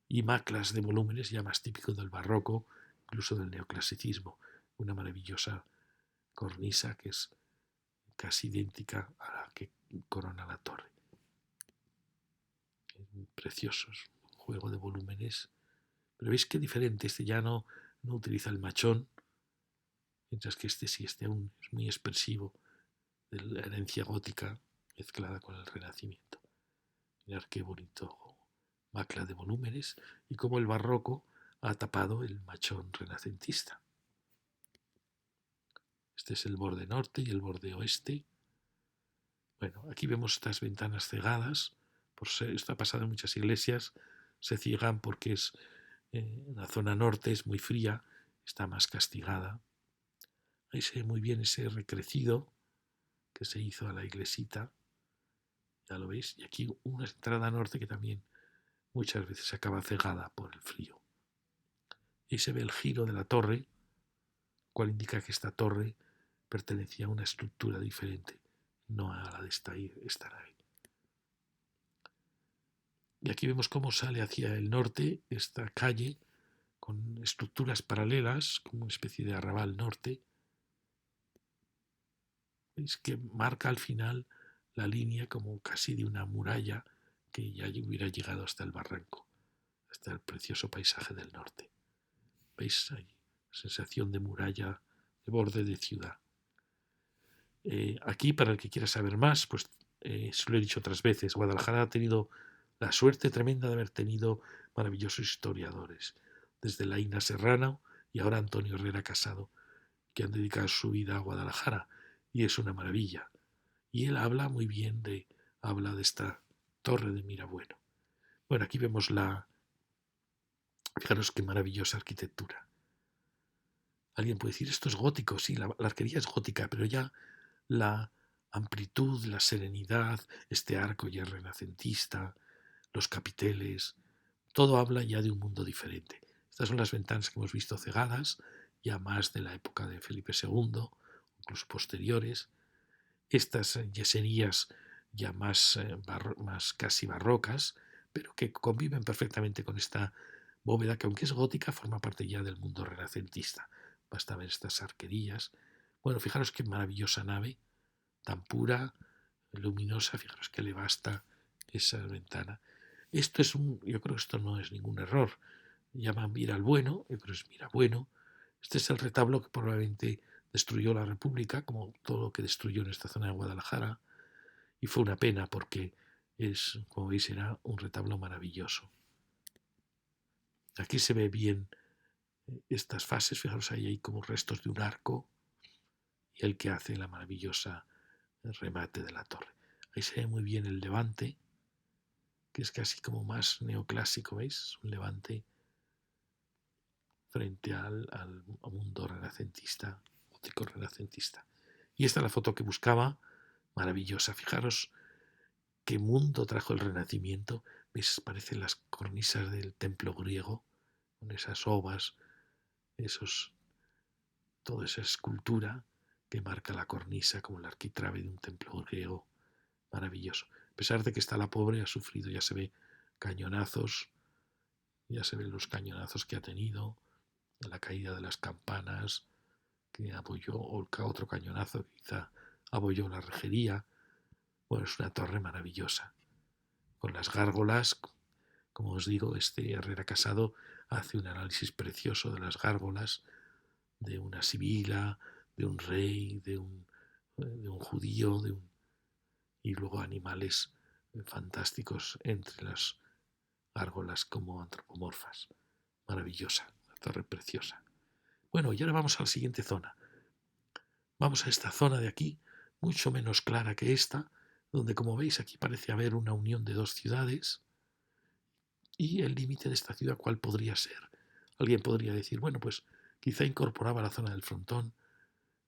Speaker 1: y maclas de volúmenes ya más típicos del barroco, incluso del neoclasicismo. Una maravillosa cornisa que es casi idéntica a la que corona la torre. Preciosos, un juego de volúmenes. Pero veis qué diferente, este ya no utiliza el machón, mientras que este sí, este aún es muy expresivo de la herencia gótica mezclada con el renacimiento. Mirad qué bonito macla de volúmenes y cómo el barroco ha tapado el machón renacentista. Este es el borde norte y el borde oeste. Bueno, aquí vemos estas ventanas cegadas. Esto ha pasado en muchas iglesias. Se ciegan porque la zona norte es muy fría, está más castigada. Ahí se ve muy bien ese recrecido que se hizo a la iglesita. Ya lo veis. Y aquí una entrada norte que también muchas veces acaba cegada por el frío. Y se ve el giro de la torre, cual indica que esta torre pertenecía a una estructura diferente, no a la de esta nave. Y aquí vemos cómo sale hacia el norte esta calle con estructuras paralelas, como una especie de arrabal norte. Veis que marca al final la línea como casi de una muralla que ya hubiera llegado hasta el barranco, hasta el precioso paisaje del norte. ¿Veis ahí? Sensación de muralla, de borde de ciudad. Aquí, para el que quiera saber más, pues se lo he dicho otras veces, Guadalajara ha tenido la suerte tremenda de haber tenido maravillosos historiadores, desde Laína Serrano y ahora Antonio Herrera Casado, que han dedicado su vida a Guadalajara, y es una maravilla. Y él habla muy bien habla de esta torre de Mirabueno. Bueno, aquí vemos fijaros qué maravillosa arquitectura. Alguien puede decir, esto es gótico, sí, la arquería es gótica, pero ya la amplitud, la serenidad, este arco ya renacentista, los capiteles, todo habla ya de un mundo diferente. Estas son las ventanas que hemos visto cegadas, ya más de la época de Felipe II, incluso posteriores. Estas yeserías ya más, más casi barrocas, pero que conviven perfectamente con esta bóveda que, aunque es gótica, forma parte ya del mundo renacentista. Basta ver estas arquerías. Bueno, fijaros qué maravillosa nave, tan pura, luminosa, fijaros que le basta esa ventana. Esto es yo creo que esto no es ningún error. Llaman Mira al Bueno, yo creo que es Mira Bueno. Este es el retablo que probablemente destruyó la República, como todo lo que destruyó en esta zona de Guadalajara, y fue una pena porque es, como veis, era un retablo maravilloso. Aquí se ve bien estas fases, fijaros ahí hay como restos de un arco y el que hace la maravillosa remate de la torre. Ahí se ve muy bien el levante, que es casi como más neoclásico, ¿veis? Un levante frente al mundo renacentista, gótico renacentista. Y esta es la foto que buscaba, maravillosa. Fijaros qué mundo trajo el Renacimiento. ¿Veis? Parecen las cornisas del templo griego, con esas ovas, toda esa escultura que marca la cornisa como el arquitrabe de un templo griego maravilloso. A pesar de que está la pobre, ha sufrido, ya se ve cañonazos, ya se ven los cañonazos que ha tenido, la caída de las campanas, que apoyó, o otro cañonazo que quizá apoyó la rejería. Bueno, es una torre maravillosa. Con las gárgolas, como os digo, este Herrera Casado hace un análisis precioso de las gárgolas, de una sibila, de un rey, de un judío, y luego animales fantásticos entre las gárgolas como antropomorfas. Maravillosa, una torre preciosa. Bueno, y ahora vamos a la siguiente zona. Vamos a esta zona de aquí, mucho menos clara que esta, donde como veis aquí parece haber una unión de dos ciudades y el límite de esta ciudad cuál podría ser. Alguien podría decir, bueno, pues quizá incorporaba la zona del frontón,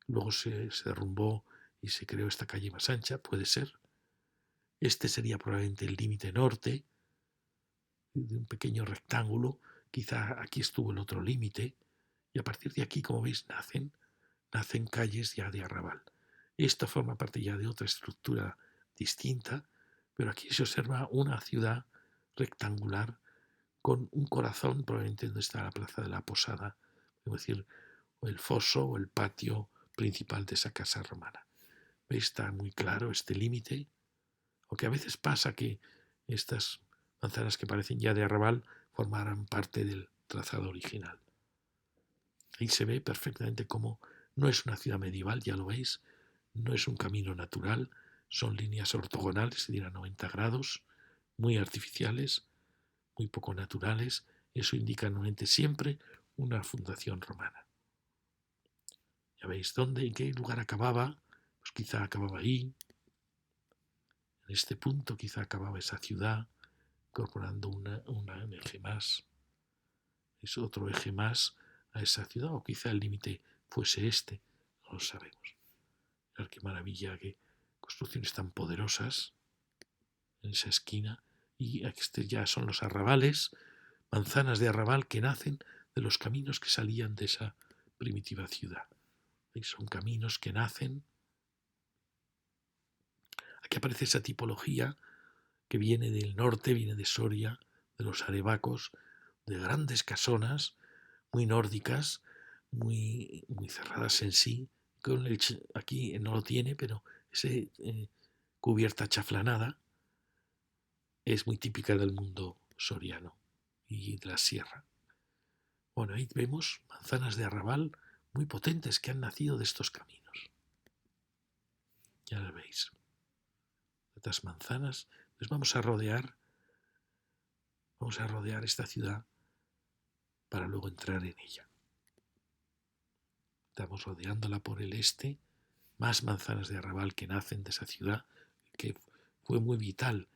Speaker 1: luego se derrumbó y se creó esta calle más ancha, puede ser. Este sería probablemente el límite norte de un pequeño rectángulo, quizá aquí estuvo el otro límite y a partir de aquí, como veis, nacen calles ya de arrabal. Esto forma parte ya de otra estructura distinta, pero aquí se observa una ciudad rectangular con un corazón, probablemente donde está la plaza de la Posada, es decir, o el foso o el patio principal de esa casa romana. ¿Veis? Está muy claro este límite, aunque a veces pasa que estas manzanas que parecen ya de arrabal formarán parte del trazado original. Ahí se ve perfectamente cómo no es una ciudad medieval, ya lo veis, no es un camino natural, son líneas ortogonales, es decir, a 90 grados, muy artificiales, muy poco naturales. Eso indica normalmente siempre una fundación romana. Ya veis dónde, en qué lugar acababa, pues quizá acababa ahí, en este punto quizá acababa esa ciudad, incorporando un eje más, es otro eje más a esa ciudad, o quizá el límite fuese este, no lo sabemos. Mirad qué maravilla, qué construcciones tan poderosas en esa esquina. Y aquí ya son los arrabales, manzanas de arrabal que nacen de los caminos que salían de esa primitiva ciudad. ¿Veis? Son caminos que nacen. Aquí aparece esa tipología que viene del norte, viene de Soria, de los arebacos, de grandes casonas, muy nórdicas, muy cerradas en sí. Aquí no lo tiene, pero ese cubierta chaflanada es muy típica del mundo soriano y de la sierra. Bueno, ahí vemos manzanas de arrabal muy potentes que han nacido de estos caminos. Ya lo veis. Estas manzanas, pues vamos a rodear esta ciudad para luego entrar en ella. Estamos rodeándola por el este, más manzanas de arrabal que nacen de esa ciudad, que fue muy vital.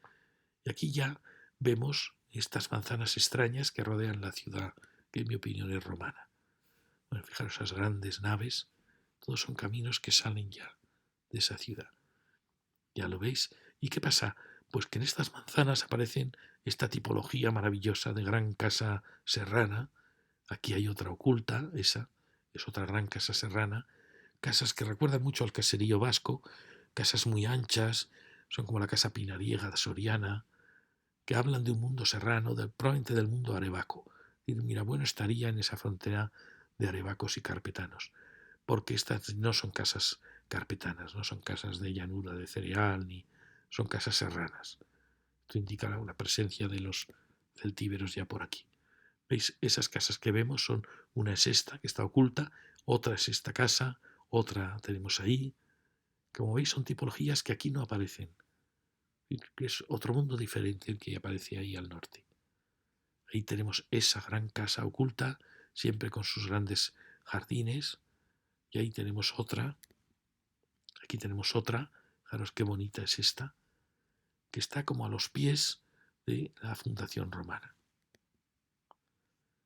Speaker 1: Y aquí ya vemos estas manzanas extrañas que rodean la ciudad, que en mi opinión es romana. Bueno, fijaros esas grandes naves, todos son caminos que salen ya de esa ciudad. ¿Ya lo veis? ¿Y qué pasa? Pues que en estas manzanas aparecen esta tipología maravillosa de gran casa serrana. Aquí hay otra oculta, esa es otra gran casa serrana. Casas que recuerdan mucho al caserío vasco, casas muy anchas, son como la Casa Pinariega de Soriana, que hablan de un mundo serrano, probablemente del mundo arevaco. Y Mirabueno estaría en esa frontera de arebacos y carpetanos, porque estas no son casas carpetanas, no son casas de llanura de cereal, ni son casas serranas. Esto indica la presencia de los celtíberos ya por aquí. ¿Veis? Esas casas que vemos son, una es esta, que está oculta, otra es esta casa, otra tenemos ahí. Como veis, son tipologías que aquí no aparecen. Es otro mundo diferente el que aparece ahí al norte. Ahí tenemos esa gran casa oculta, siempre con sus grandes jardines. Y ahí tenemos otra. Aquí tenemos otra. Fijaros qué bonita es esta, que está como a los pies de la fundación romana.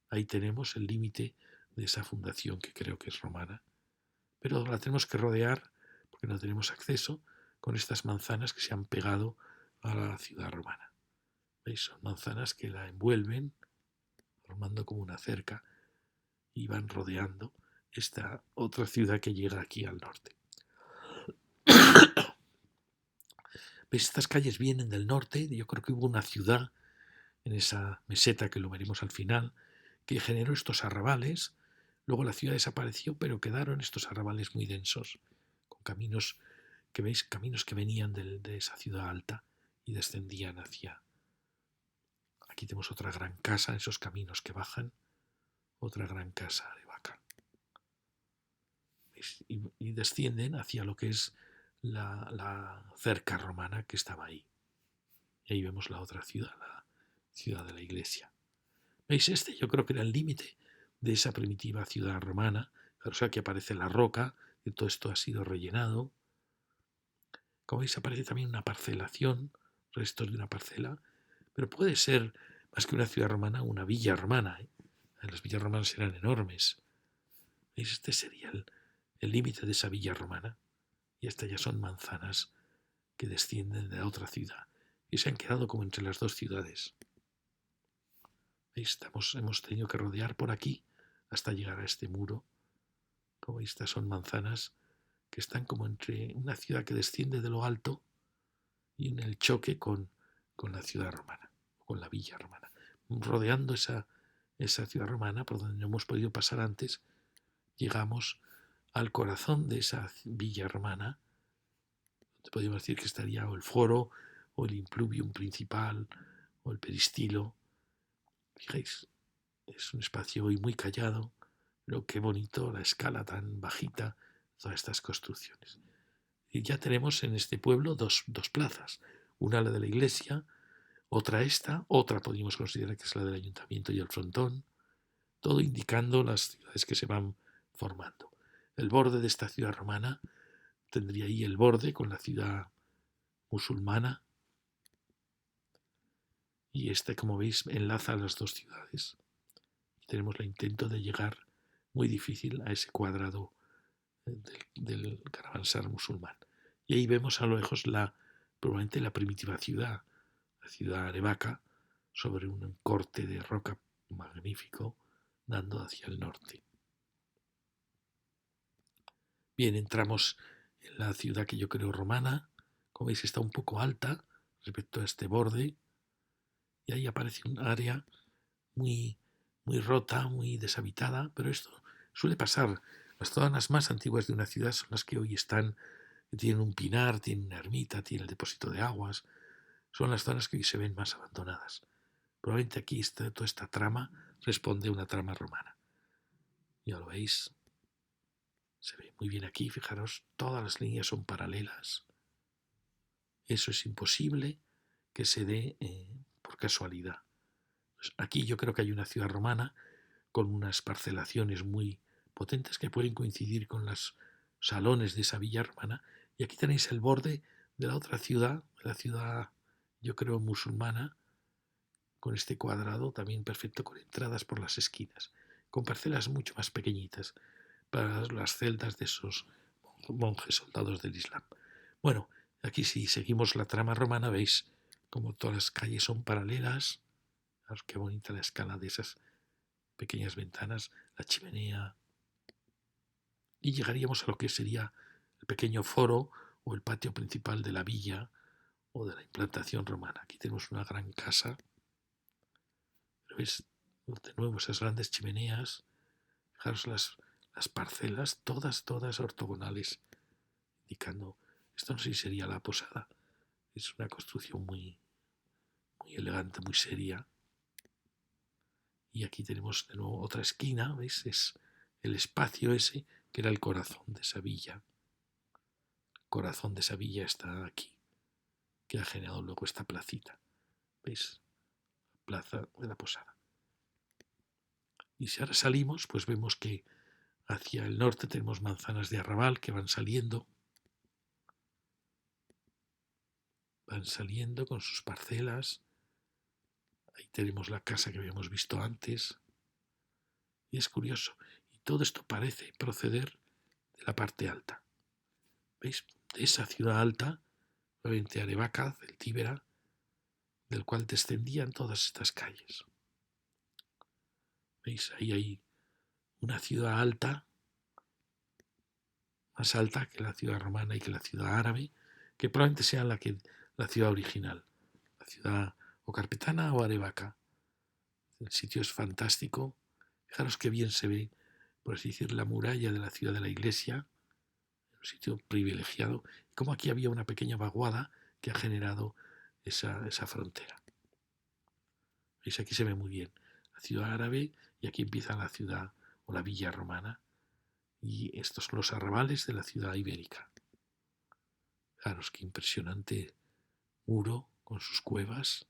Speaker 1: Ahí tenemos el límite de esa fundación que creo que es romana. Pero la tenemos que rodear, porque no tenemos acceso, con estas manzanas que se han pegado a la ciudad romana. ¿Veis? Son manzanas que la envuelven, formando como una cerca, y van rodeando esta otra ciudad que llega aquí al norte. ¿Veis? Estas calles vienen del norte. Yo creo que hubo una ciudad en esa meseta, que lo veremos al final, que generó estos arrabales. Luego la ciudad desapareció, pero quedaron estos arrabales muy densos, con caminos que veis, caminos que venían de esa ciudad alta y descendían hacia... Aquí tenemos otra gran casa, esos caminos que bajan, otra gran casa de vaca. Y descienden hacia lo que es la cerca romana que estaba ahí. Y ahí vemos la otra ciudad, la ciudad de la iglesia. ¿Veis? Este yo creo que era el límite de esa primitiva ciudad romana. O sea, que aparece la roca, y todo esto ha sido rellenado. Como veis, aparece también una parcelación, restos de una parcela, pero puede ser más que una ciudad romana, una villa romana. Las villas romanas eran enormes. ¿Veis? Este sería el límite de esa villa romana. Y estas ya son manzanas que descienden de la otra ciudad y se han quedado como entre las dos ciudades. ¿Veis? Hemos tenido que rodear por aquí hasta llegar a este muro. Como veis, estas son manzanas que están como entre una ciudad que desciende de lo alto y en el choque con la ciudad romana, con la villa romana. Rodeando esa ciudad romana, por donde no hemos podido pasar antes, llegamos al corazón de esa villa romana, donde podríamos decir que estaría o el foro, o el impluvium principal, o el peristilo. Fijáis, es un espacio hoy muy callado, pero qué bonito la escala tan bajita, todas estas construcciones. Y ya tenemos en este pueblo dos plazas, una la de la iglesia, otra esta, otra podríamos considerar que es la del ayuntamiento y el frontón, todo indicando las ciudades que se van formando. El borde de esta ciudad romana tendría ahí el borde con la ciudad musulmana, y este, como veis, enlaza las dos ciudades. Y tenemos el intento de llegar, muy difícil, a ese cuadrado del caravansar musulmán. Y ahí vemos a lo lejos probablemente la primitiva ciudad, la ciudad arevaca, sobre un corte de roca magnífico, dando hacia el norte. Bien, entramos en la ciudad que yo creo romana. Como veis, está un poco alta respecto a este borde, y ahí aparece un área muy, muy rota, muy deshabitada, pero esto suele pasar. Las zonas más antiguas de una ciudad son las que hoy están, que tienen un pinar, tienen una ermita, tienen el depósito de aguas. Son las zonas que hoy se ven más abandonadas. Probablemente aquí toda esta trama responde a una trama romana. Ya lo veis, se ve muy bien aquí, fijaros, todas las líneas son paralelas. Eso es imposible que se dé por casualidad. Pues aquí yo creo que hay una ciudad romana con unas parcelaciones muy potentes que pueden coincidir con los salones de esa villa romana. Y aquí tenéis el borde de la otra ciudad, la ciudad, yo creo, musulmana, con este cuadrado también perfecto, con entradas por las esquinas, con parcelas mucho más pequeñitas para las celdas de esos monjes soldados del Islam. Bueno, aquí si seguimos la trama romana, veis como todas las calles son paralelas. Qué bonita la escala de esas pequeñas ventanas, la chimenea. Y llegaríamos a lo que sería el pequeño foro o el patio principal de la villa, o de la implantación romana. Aquí tenemos una gran casa, pero ves de nuevo esas grandes chimeneas, fijaros las parcelas, todas ortogonales, indicando, esto no sé si sería la posada, es una construcción muy elegante, muy seria. Y aquí tenemos de nuevo otra esquina, ¿veis? Es el espacio ese que era el corazón de esa villa. El corazón de esa villa está aquí, que ha generado luego esta placita. ¿Veis? Plaza de la Posada. Y si ahora salimos, pues vemos que hacia el norte tenemos manzanas de arrabal que van saliendo con sus parcelas. Ahí tenemos la casa que habíamos visto antes. Y es curioso. Y todo esto parece proceder de la parte alta. ¿Veis? De esa ciudad alta, obviamente Arevacaz, el Tíbera, del cual descendían todas estas calles. ¿Veis? Ahí hay una ciudad alta, más alta que la ciudad romana y que la ciudad árabe, que probablemente sea la ciudad original, la ciudad o carpetana o arevaca. El sitio es fantástico. Fijaros qué bien se ve, por así decir, la muralla de la ciudad de la iglesia, un sitio privilegiado, y como aquí había una pequeña vaguada que ha generado esa frontera. ¿Veis? Aquí se ve muy bien la ciudad árabe y aquí empieza la ciudad o la villa romana. Y estos son los arrabales de la ciudad ibérica. Fijaros qué impresionante muro con sus cuevas.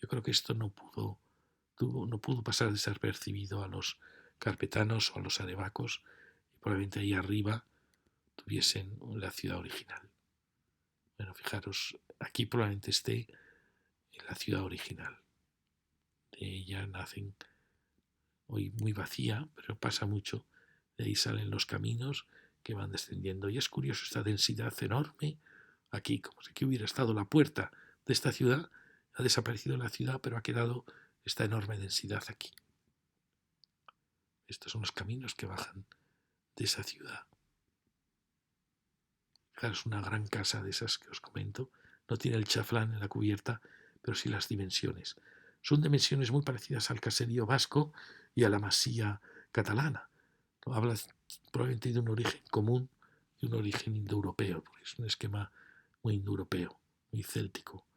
Speaker 1: Yo creo que esto no pudo pasar desapercibido a los carpetanos o a los arebacos y probablemente ahí arriba tuviesen la ciudad original. Bueno, fijaros, aquí probablemente esté en la ciudad original. De ella nacen hoy muy vacía, pero pasa mucho. De ahí salen los caminos que van descendiendo. Y es curioso esta densidad enorme aquí, como si aquí hubiera estado la puerta de esta ciudad. Ha desaparecido la ciudad, pero ha quedado esta enorme densidad aquí. Estos son los caminos que bajan de esa ciudad. Es una gran casa de esas que os comento. No tiene el chaflán en la cubierta, pero sí las dimensiones. Son dimensiones muy parecidas al caserío vasco y a la masía catalana. Habla probablemente de un origen común y un origen indoeuropeo, porque es un esquema muy indoeuropeo, muy céltico,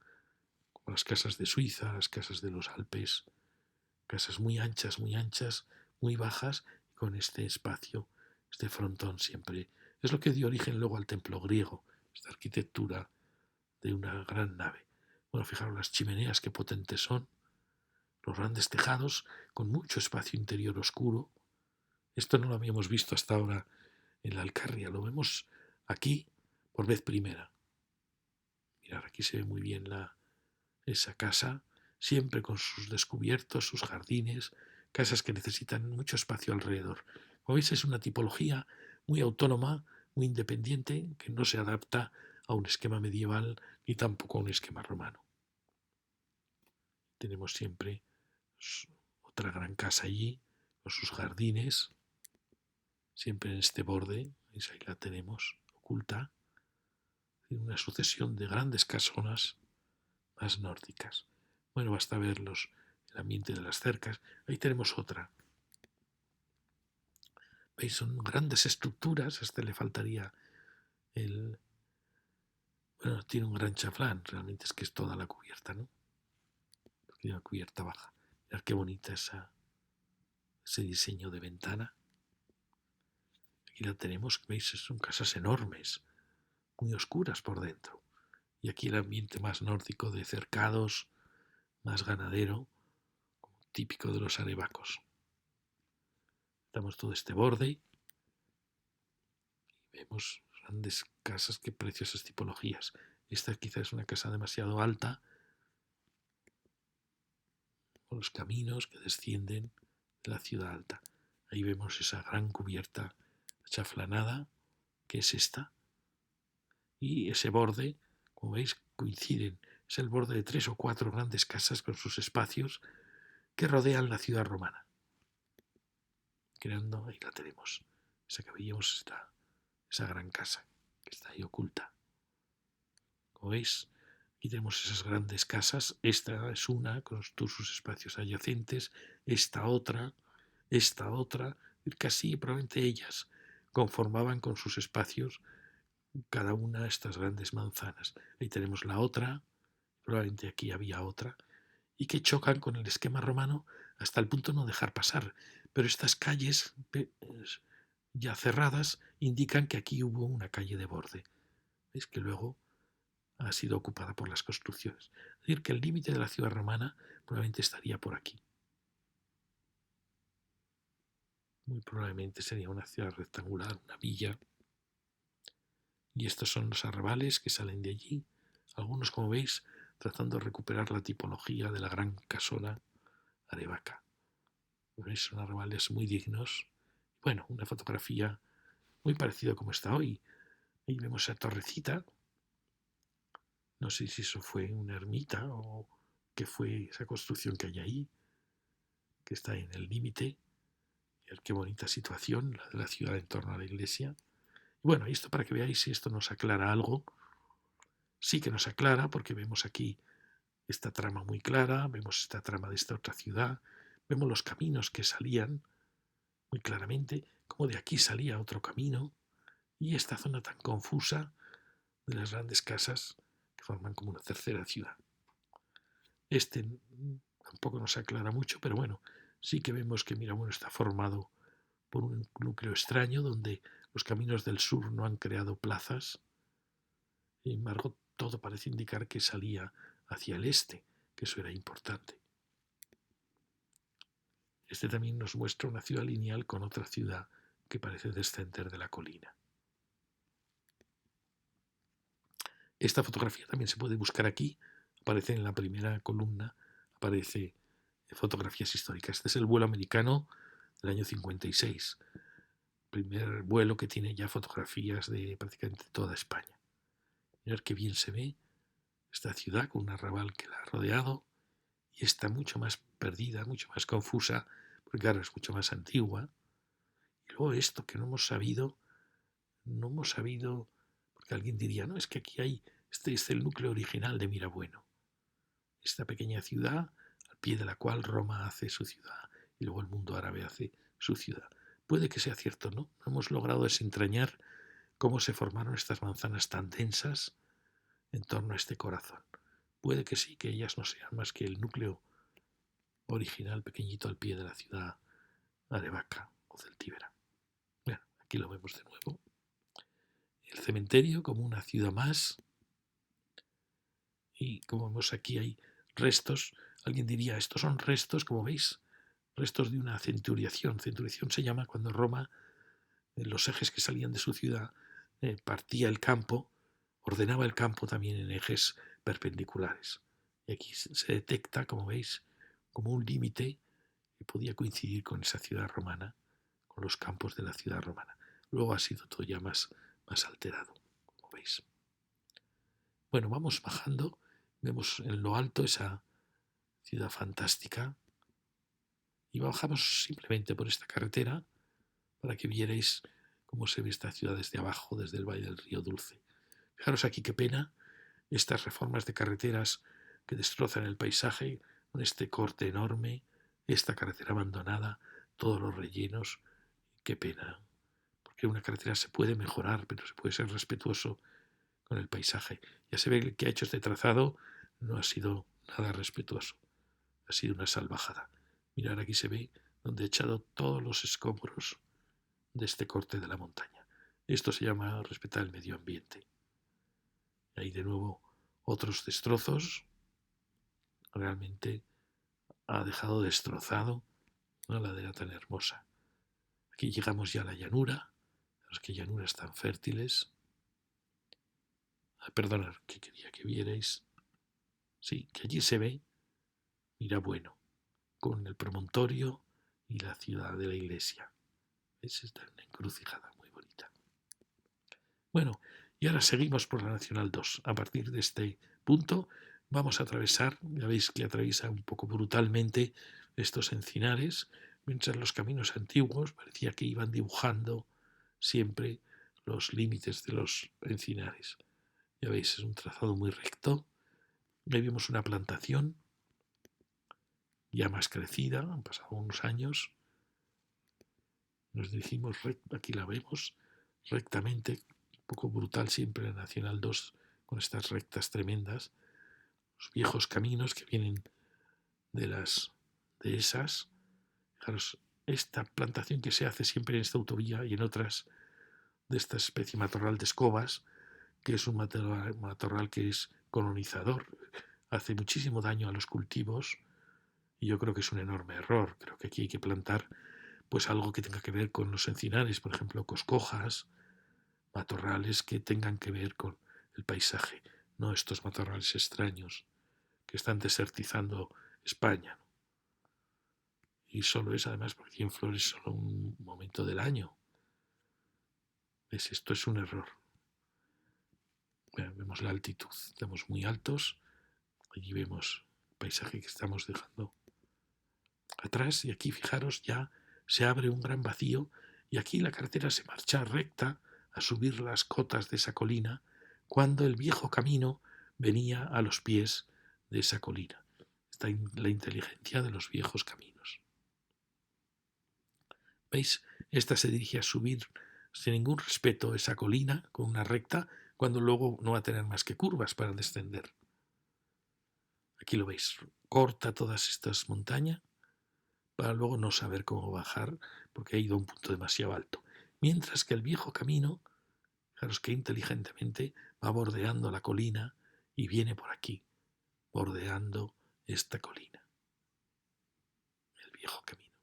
Speaker 1: como las casas de Suiza, las casas de los Alpes, casas muy anchas, muy bajas, con este espacio, este frontón siempre. Es lo que dio origen luego al templo griego, esta arquitectura de una gran nave. Bueno, fijaros las chimeneas, qué potentes son, los grandes tejados con mucho espacio interior oscuro. Esto no lo habíamos visto hasta ahora en la Alcarria, lo vemos aquí por vez primera. Mirad, aquí se ve muy bien esa casa, siempre con sus descubiertos, sus jardines, casas que necesitan mucho espacio alrededor. Como veis, es una tipología muy autónoma, muy independiente, que no se adapta a un esquema medieval ni tampoco a un esquema romano. Tenemos siempre otra gran casa allí, con sus jardines, siempre en este borde, ahí la tenemos, oculta, en una sucesión de grandes casonas más nórdicas. Bueno, basta ver el ambiente de las cercas. Ahí tenemos otra. ¿Veis? Son grandes estructuras, hasta le faltaría el... Bueno, tiene un gran chaflán, realmente es que es toda la cubierta, ¿no? Tiene una cubierta baja. Mirad qué bonita ese diseño de ventana. Aquí la tenemos, ¿veis? Son casas enormes, muy oscuras por dentro. Y aquí el ambiente más nórdico de cercados, más ganadero, típico de los arebacos. Damos todo este borde y vemos grandes casas, qué preciosas tipologías. Esta quizás es una casa demasiado alta, con los caminos que descienden de la ciudad alta. Ahí vemos esa gran cubierta chaflanada, que es esta, y ese borde, como veis, coinciden. Es el borde de 3 o 4 grandes casas con sus espacios que rodean la ciudad romana. Creando, ahí la tenemos, esa que veíamos, esa gran casa que está ahí oculta. Como veis, Aquí tenemos esas grandes casas. Esta es una con todos sus espacios adyacentes. Esta otra. Casi probablemente ellas conformaban con sus espacios cada una de estas grandes manzanas. Ahí tenemos la otra. Probablemente aquí había otra. Y que chocan con el esquema romano hasta el punto de no dejar pasar. Pero estas calles ya cerradas indican que aquí hubo una calle de borde. ¿Veis? Que luego ha sido ocupada por las construcciones. Es decir, que el límite de la ciudad romana probablemente estaría por aquí. Muy probablemente sería una ciudad rectangular, una villa. Y estos son los arrabales que salen de allí. Algunos, como veis, tratando de recuperar la tipología de la gran casona Arevaka. ¿Veis? Son arrabales muy dignos. Bueno, una fotografía muy parecida como está hoy. Ahí vemos esa torrecita. No sé si eso fue una ermita o qué fue esa construcción que hay ahí, que está en el límite. Qué bonita situación, la de la ciudad en torno a la iglesia. Y bueno, esto para que veáis si esto nos aclara algo. Sí que nos aclara porque vemos aquí esta trama muy clara, vemos esta trama de esta otra ciudad, vemos los caminos que salían muy claramente, como de aquí salía otro camino, y esta zona tan confusa de las grandes casas que forman como una tercera ciudad. Este tampoco nos aclara mucho, pero bueno, sí que vemos que Mirabueno está formado por un núcleo extraño donde los caminos del sur no han creado plazas. Sin embargo, todo parece indicar que salía hacia el este, que eso era importante. Este también nos muestra una ciudad lineal con otra ciudad que parece descender de la colina. Esta fotografía también se puede buscar aquí. Aparece en la primera columna, aparece fotografías históricas. Este es el vuelo americano del año 56. Primer vuelo que tiene ya fotografías de prácticamente toda España. Mirad qué bien se ve esta ciudad con un arrabal que la ha rodeado y está mucho más perdida, mucho más confusa, porque claro, es mucho más antigua. Y luego esto que no hemos sabido, porque alguien diría, no, es que aquí hay, este es el núcleo original de Mirabueno. Esta pequeña ciudad al pie de la cual Roma hace su ciudad y luego el mundo árabe hace su ciudad. Puede que sea cierto, ¿no? No hemos logrado desentrañar cómo se formaron estas manzanas tan densas en torno a este corazón. Puede que sí, que ellas no sean más que el núcleo original pequeñito al pie de la ciudad Arevaka o Celtíbera. Bueno, aquí lo vemos de nuevo. El cementerio como una ciudad más. Y como vemos aquí hay restos. Alguien diría, estos son restos, como veis, restos de una centuriación. Centuriación se llama cuando Roma, en los ejes que salían de su ciudad, partía el campo, ordenaba el campo también en ejes perpendiculares. Y aquí se detecta, como veis, como un límite que podía coincidir con esa ciudad romana, con los campos de la ciudad romana. Luego ha sido todo ya más alterado, como veis. Bueno, vamos bajando, vemos en lo alto esa ciudad fantástica y bajamos simplemente por esta carretera para que vierais cómo se ve esta ciudad desde abajo, desde el valle del río Dulce. Fijaros aquí qué pena estas reformas de carreteras que destrozan el paisaje con este corte enorme, esta carretera abandonada, todos los rellenos. Qué pena, porque una carretera se puede mejorar, pero se puede ser respetuoso con el paisaje. Ya se ve que ha hecho este trazado, no ha sido nada respetuoso, ha sido una salvajada. Mirad, aquí se ve donde ha echado todos los escombros de este corte de la montaña. Esto se llama respetar el medio ambiente. Ahí de nuevo otros destrozos. Realmente ha dejado destrozado una ladera tan hermosa. Aquí llegamos ya a la llanura, las que llanuras tan fértiles. Perdonad, que quería que vierais. Sí, que allí se ve Mirabueno, con el promontorio y la ciudad de la iglesia. Es una encrucijada muy bonita. Bueno, y ahora seguimos por la Nacional 2. A partir de este punto vamos a atravesar, ya veis que atraviesa un poco brutalmente estos encinares, mientras los caminos antiguos parecía que iban dibujando siempre los límites de los encinares. Ya veis, es un trazado muy recto, Ahí vemos una plantación ya más crecida, han pasado unos años. Nos dirigimos, aquí la vemos, rectamente, un poco brutal siempre la Nacional 2, con estas rectas tremendas, los viejos caminos que vienen de esas. Fijaros, esta plantación que se hace siempre en esta autovía y en otras de esta especie matorral de escobas, que es un matorral que es colonizador, hace muchísimo daño a los cultivos y yo creo que es un enorme error. Creo que aquí hay que plantar pues algo que tenga que ver con los encinares, por ejemplo, coscojas, matorrales que tengan que ver con el paisaje, no estos matorrales extraños que están desertizando España. Y solo es, además, porque tienen flores solo un momento del año. ¿Ves? Esto es un error. Bueno, vemos la altitud, estamos muy altos. Allí vemos el paisaje que estamos dejando atrás y aquí, fijaros, ya se abre un gran vacío y aquí la carretera se marcha recta a subir las cotas de esa colina cuando el viejo camino venía a los pies de esa colina. Está la inteligencia de los viejos caminos. ¿Veis? Esta se dirige a subir sin ningún respeto esa colina con una recta cuando luego no va a tener más que curvas para descender. Aquí lo veis, corta todas estas montañas para luego no saber cómo bajar porque ha ido a un punto demasiado alto. Mientras que el viejo camino, fijaros que inteligentemente va bordeando la colina y viene por aquí, bordeando esta colina. El viejo camino.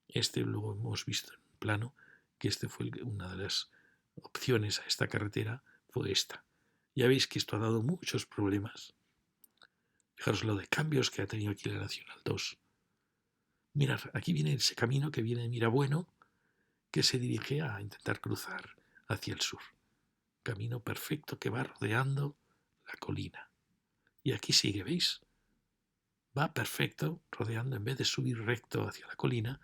Speaker 1: Este luego hemos visto en un plano que fue una de las opciones a esta carretera, fue esta. Ya veis que esto ha dado muchos problemas. Fijaros lo de cambios que ha tenido aquí la Nacional 2. Mirad, aquí viene ese camino que viene de Mirabueno, que se dirige a intentar cruzar hacia el sur. Camino perfecto que va rodeando la colina. Y aquí sigue, ¿veis? Va perfecto, rodeando, en vez de subir recto hacia la colina,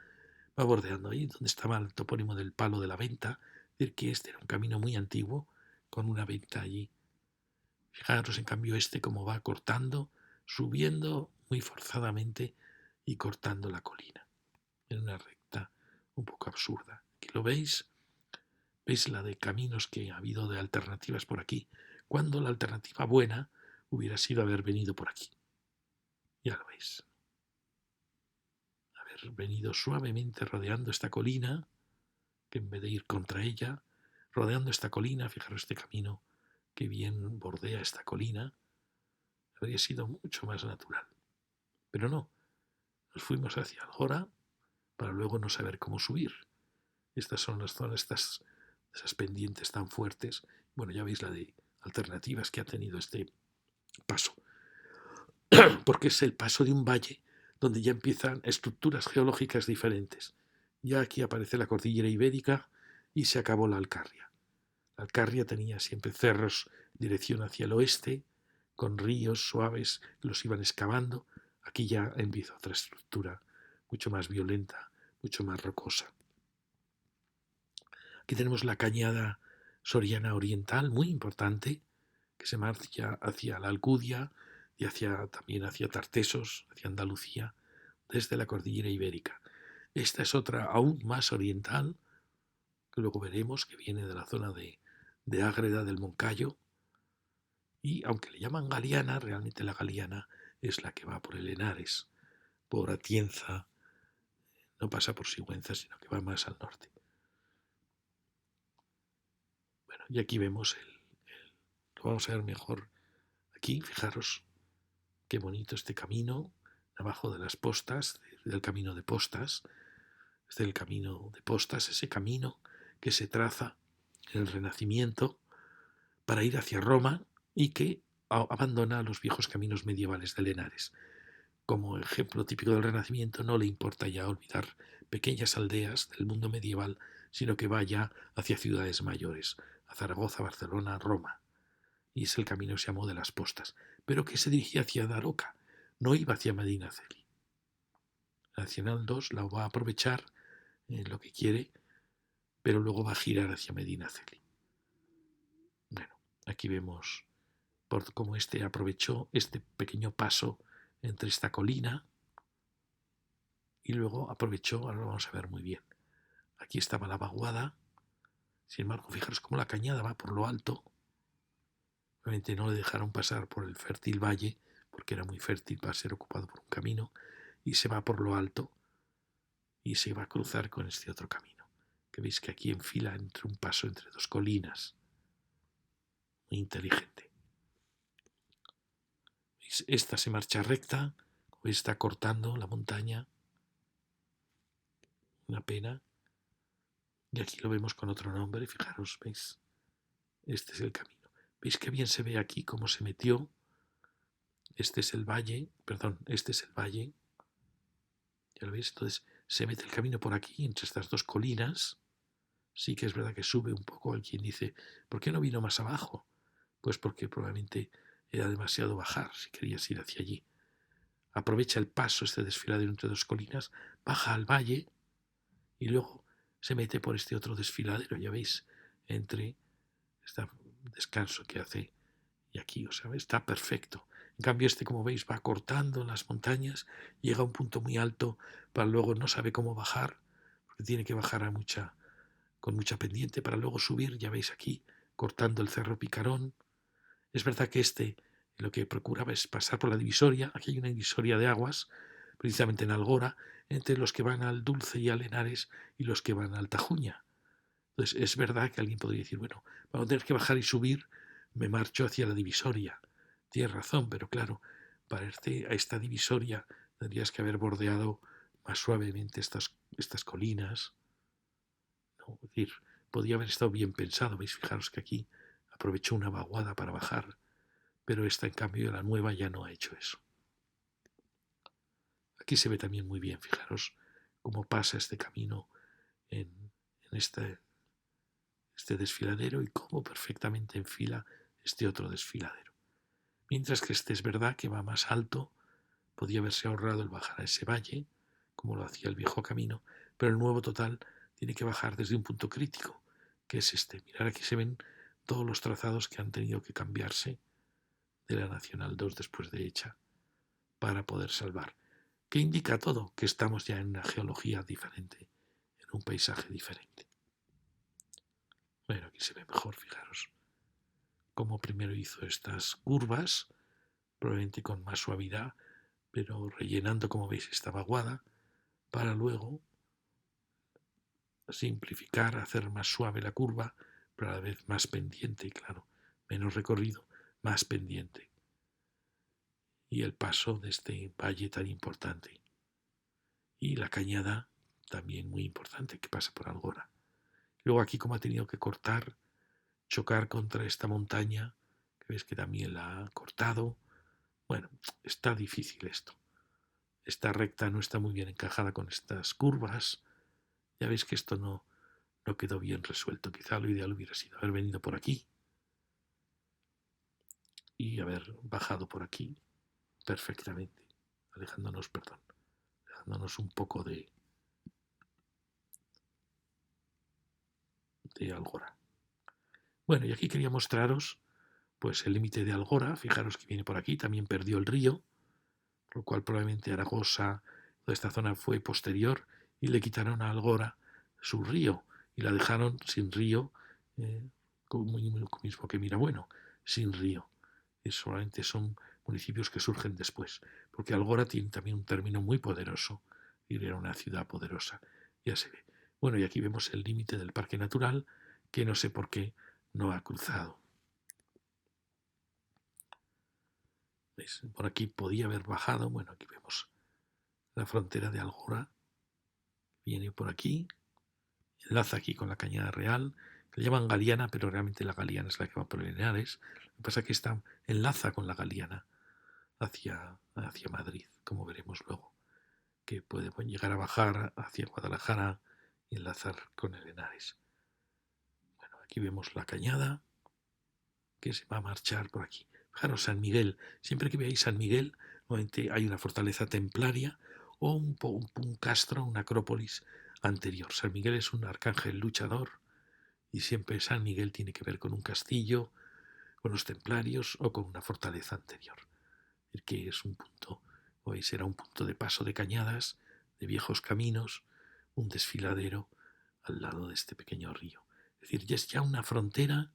Speaker 1: va bordeando ahí donde estaba el topónimo del Palo de la Venta, es decir, que este era un camino muy antiguo, con una venta allí. Fijaros, en cambio, como va cortando, subiendo muy forzadamente y cortando la colina, en una recta un poco absurda. Aquí lo veis. ¿Veis la de caminos que ha habido de alternativas por aquí? Cuando la alternativa buena hubiera sido haber venido por aquí. Ya lo veis. Haber venido suavemente rodeando esta colina, que en vez de ir contra ella, rodeando esta colina, fijaros este camino que bien bordea esta colina, habría sido mucho más natural. Pero no, nos fuimos hacia Algora para luego no saber cómo subir. Estas son las zonas, esas pendientes tan fuertes. Bueno, ya veis la de alternativas que ha tenido este paso, porque es el paso de un valle donde ya empiezan estructuras geológicas diferentes. Ya aquí aparece la cordillera ibérica y se acabó la Alcarria. La Alcarria tenía siempre cerros en dirección hacia el oeste, con ríos suaves que los iban excavando. Aquí ya empieza otra estructura mucho más violenta, mucho más rocosa. Aquí tenemos la cañada soriana oriental, muy importante, que se marcha hacia la Alcudia y también hacia Tartesos, hacia Andalucía, desde la cordillera ibérica. Esta es otra aún más oriental, que luego veremos, que viene de la zona de Ágreda del Moncayo, y aunque le llaman Galiana, realmente la Galiana es la que va por el Henares, por Atienza, no pasa por Sigüenza, sino que va más al norte. Bueno, y aquí vemos lo vamos a ver mejor aquí, fijaros qué bonito este camino, abajo de las postas, del camino de postas, es del camino de postas, ese camino que se traza en el Renacimiento para ir hacia Roma y que abandona los viejos caminos medievales de Henares. Como ejemplo típico del Renacimiento, no le importa ya olvidar pequeñas aldeas del mundo medieval, sino que va ya hacia ciudades mayores, a Zaragoza, Barcelona, Roma. Y es el camino que se llamó de las postas, pero que se dirigía hacia Daroca, no iba hacia Medinaceli. La Nacional 2 la va a aprovechar lo que quiere, pero luego va a girar hacia Medinaceli. Bueno, aquí vemos por cómo aprovechó este pequeño paso entre esta colina y luego aprovechó, ahora lo vamos a ver muy bien. Aquí estaba la vaguada, sin embargo, fijaros cómo la cañada va por lo alto. Obviamente no le dejaron pasar por el fértil valle, porque era muy fértil para ser ocupado por un camino, y se va por lo alto y se va a cruzar con este otro camino, que veis que aquí enfila entre un paso entre dos colinas. Muy inteligente. ¿Veis? Esta se marcha recta, está cortando la montaña, una pena, y aquí lo vemos con otro nombre, fijaros, ¿veis? Este es el camino. ¿Veis qué bien se ve aquí cómo se metió? Este es el valle, ya lo veis, entonces se mete el camino por aquí, entre estas dos colinas. Sí que es verdad que sube un poco. Alguien dice, ¿por qué no vino más abajo? Pues porque probablemente era demasiado bajar si querías ir hacia allí. Aprovecha el paso, este desfiladero entre dos colinas, baja al valle y luego se mete por este otro desfiladero, ya veis, entre este descanso que hace y aquí, o sea, está perfecto. En cambio este, como veis, va cortando las montañas, llega a un punto muy alto, para luego no sabe cómo bajar, porque tiene que bajar con mucha pendiente para luego subir, ya veis aquí, cortando el Cerro Picarón. Es verdad que lo que procuraba es pasar por la divisoria. Aquí hay una divisoria de aguas, precisamente en Algora, entre los que van al Dulce y al Henares y los que van al Tajuña. Entonces es verdad que alguien podría decir, bueno, para no tener que bajar y subir, me marcho hacia la divisoria. Tienes razón, pero claro, para irte a esta divisoria tendrías que haber bordeado más suavemente estas colinas, ¿no? Es decir, podía haber estado bien pensado. Veis, fijaros que aquí aprovechó una vaguada para bajar, pero esta, en cambio, la nueva ya no ha hecho eso. Aquí se ve también muy bien, fijaros cómo pasa este camino en este desfiladero y cómo perfectamente enfila este otro desfiladero. Mientras que este es verdad que va más alto, podía haberse ahorrado el bajar a ese valle, como lo hacía el viejo camino, pero el nuevo total tiene que bajar desde un punto crítico, que es este. Mirad, aquí se ven todos los trazados que han tenido que cambiarse de la Nacional 2 después de hecha para poder salvar. ¿Qué indica todo? Que estamos ya en una geología diferente, en un paisaje diferente. Bueno, aquí se ve mejor, fijaros cómo primero hizo estas curvas, probablemente con más suavidad, pero rellenando, como veis, esta vaguada, para luego simplificar, hacer más suave la curva, pero a la vez más pendiente, claro, menos recorrido, más pendiente. Y el paso de este valle tan importante. Y la cañada, también muy importante, que pasa por Algora. Luego aquí, como ha tenido que chocar contra esta montaña, que ves que también la ha cortado. Bueno, está difícil esto. Esta recta no está muy bien encajada con estas curvas. Ya veis que esto no quedó bien resuelto. Quizá lo ideal hubiera sido haber venido por aquí y haber bajado por aquí perfectamente, dejándonos un poco de Algora. Bueno, y aquí quería mostraros pues el límite de Algora. Fijaros que viene por aquí, también perdió el río, lo cual probablemente Aragosa, toda esta zona fue posterior, y le quitaron a Algora su río y la dejaron sin río, como mismo que Mirabueno, sin río. Y solamente son municipios que surgen después, porque Algora tiene también un término muy poderoso, y era una ciudad poderosa, ya se ve. Bueno, y aquí vemos el límite del parque natural, que no sé por qué no ha cruzado. ¿Veis? Por aquí podía haber bajado. Bueno, aquí vemos la frontera de Algora, viene por aquí, enlaza aquí con la Cañada Real, que le llaman Galiana, pero realmente la Galiana es la que va por Henares. Lo que pasa es que esta enlaza con la Galiana hacia Madrid, como veremos luego, que puede llegar a bajar hacia Guadalajara y enlazar con el Henares. Bueno, aquí vemos la Cañada, que se va a marchar por aquí. Fijaros, San Miguel. Siempre que veáis San Miguel, normalmente hay una fortaleza templaria o un castro, una acrópolis anterior. San Miguel es un arcángel luchador y siempre San Miguel tiene que ver con un castillo, con los templarios o con una fortaleza anterior. Es decir, que es un punto, hoy será un punto de paso de cañadas, de viejos caminos, un desfiladero al lado de este pequeño río. Es decir, ya es ya una frontera.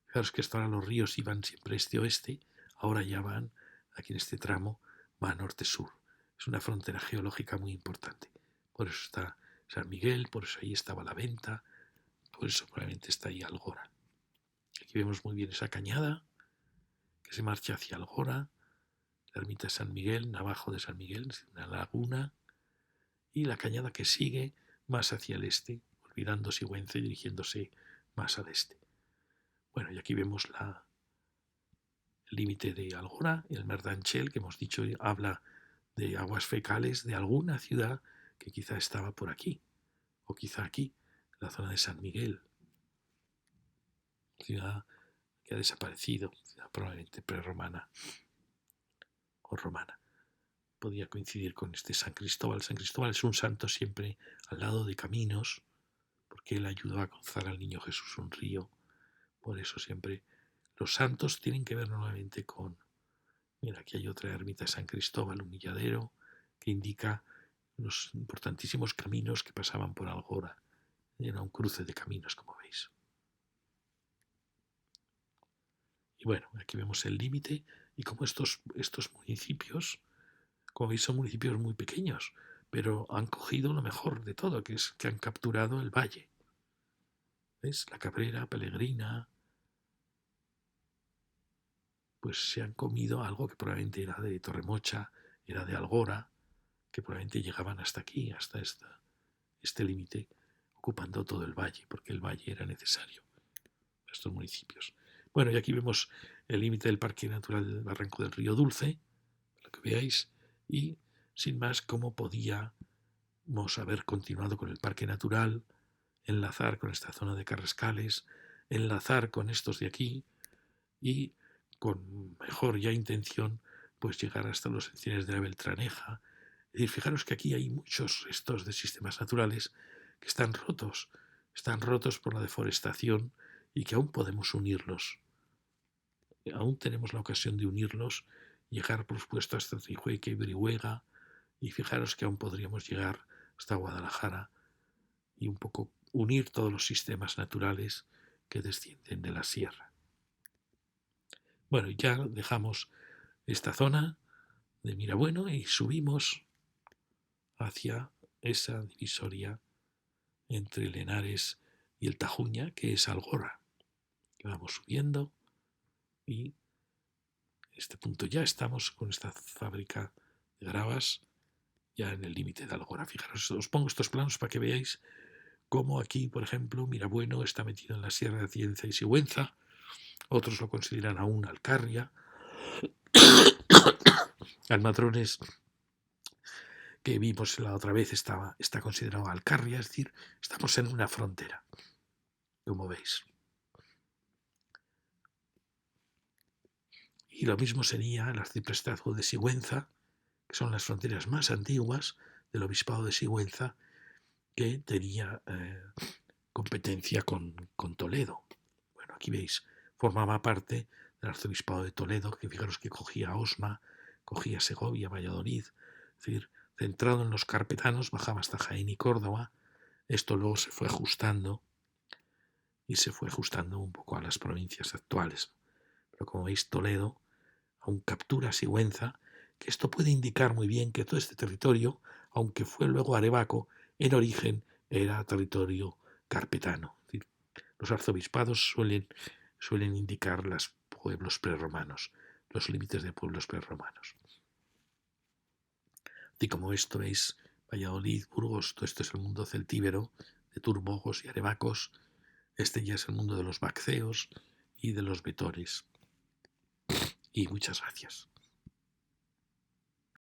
Speaker 1: Fijaros que hasta ahora los ríos iban siempre este-oeste, ahora ya van, aquí en este tramo, va norte-sur. Es una frontera geológica muy importante. Por eso está San Miguel, por eso ahí estaba la Venta, por eso probablemente está ahí Algora. Aquí vemos muy bien esa cañada que se marcha hacia Algora, la ermita de San Miguel, abajo de San Miguel, una laguna, y la cañada que sigue más hacia el este, olvidando Sigüenza y dirigiéndose más al este. Bueno, y aquí vemos el límite de Algora, el Merdanchel, que hemos dicho, habla de aguas fecales de alguna ciudad que quizá estaba por aquí, o quizá aquí, en la zona de San Miguel, ciudad que ha desaparecido, ciudad probablemente prerromana o romana. Podía coincidir con este San Cristóbal. San Cristóbal es un santo siempre al lado de caminos, porque él ayudó a cruzar al niño Jesús un río. Por eso siempre los santos tienen que ver nuevamente con... Mira, aquí hay otra ermita de San Cristóbal, un milladero, que indica los importantísimos caminos que pasaban por Algora. Era un cruce de caminos, como veis. Y bueno, aquí vemos el límite y como estos municipios, como veis, son municipios muy pequeños, pero han cogido lo mejor de todo, que es que han capturado el valle. ¿Ves? La Cabrera, Pelegrina, pues se han comido algo que probablemente era de Torremocha, era de Algora, que probablemente llegaban hasta aquí, hasta este límite, ocupando todo el valle, porque el valle era necesario para estos municipios. Bueno, y aquí vemos el límite del Parque Natural del Barranco del Río Dulce, para que veáis, y sin más, cómo podíamos haber continuado con el Parque Natural, enlazar con esta zona de Carrascales, enlazar con estos de aquí y con mejor ya intención pues llegar hasta los encines de la Beltraneja. Es decir, fijaros que aquí hay muchos restos de sistemas naturales que están rotos por la deforestación y que aún podemos unirlos. Aún tenemos la ocasión de unirlos, llegar por supuesto hasta Trijueque y Brihuega, y fijaros que aún podríamos llegar hasta Guadalajara y un poco unir todos los sistemas naturales que descienden de la sierra. Bueno, ya dejamos esta zona de Mirabueno y subimos hacia esa divisoria entre el Henares y el Tajuña, que es Algora. Vamos subiendo y en este punto ya estamos con esta fábrica de gravas ya en el límite de Algora. Fijaros, os pongo estos planos para que veáis cómo aquí, por ejemplo, Mirabueno está metido en la Sierra de Cienza y Sigüenza, otros lo consideran aún Alcarria, Almadrones, que vimos la otra vez, está considerado Alcarria, es decir, estamos en una frontera, como veis. Y lo mismo sería el arciprestazgo de Sigüenza, que son las fronteras más antiguas del obispado de Sigüenza, que tenía competencia con Toledo. Bueno, aquí veis, formaba parte del arzobispado de Toledo, que fijaros que cogía Osma, cogía Segovia, Valladolid, es decir, centrado en los carpetanos, bajaba hasta Jaén y Córdoba. Esto luego se fue ajustando y se fue ajustando un poco a las provincias actuales. Pero como veis, Toledo aún captura Sigüenza, que esto puede indicar muy bien que todo este territorio, aunque fue luego Arevaco, en origen era territorio carpetano. Es decir, los arzobispados suelen indicar los pueblos prerromanos, los límites de pueblos prerromanos. Y como esto es Valladolid, Burgos, todo esto es el mundo celtíbero, de turbogos y arebacos, este ya es el mundo de los vacceos y de los vetores. Y muchas gracias.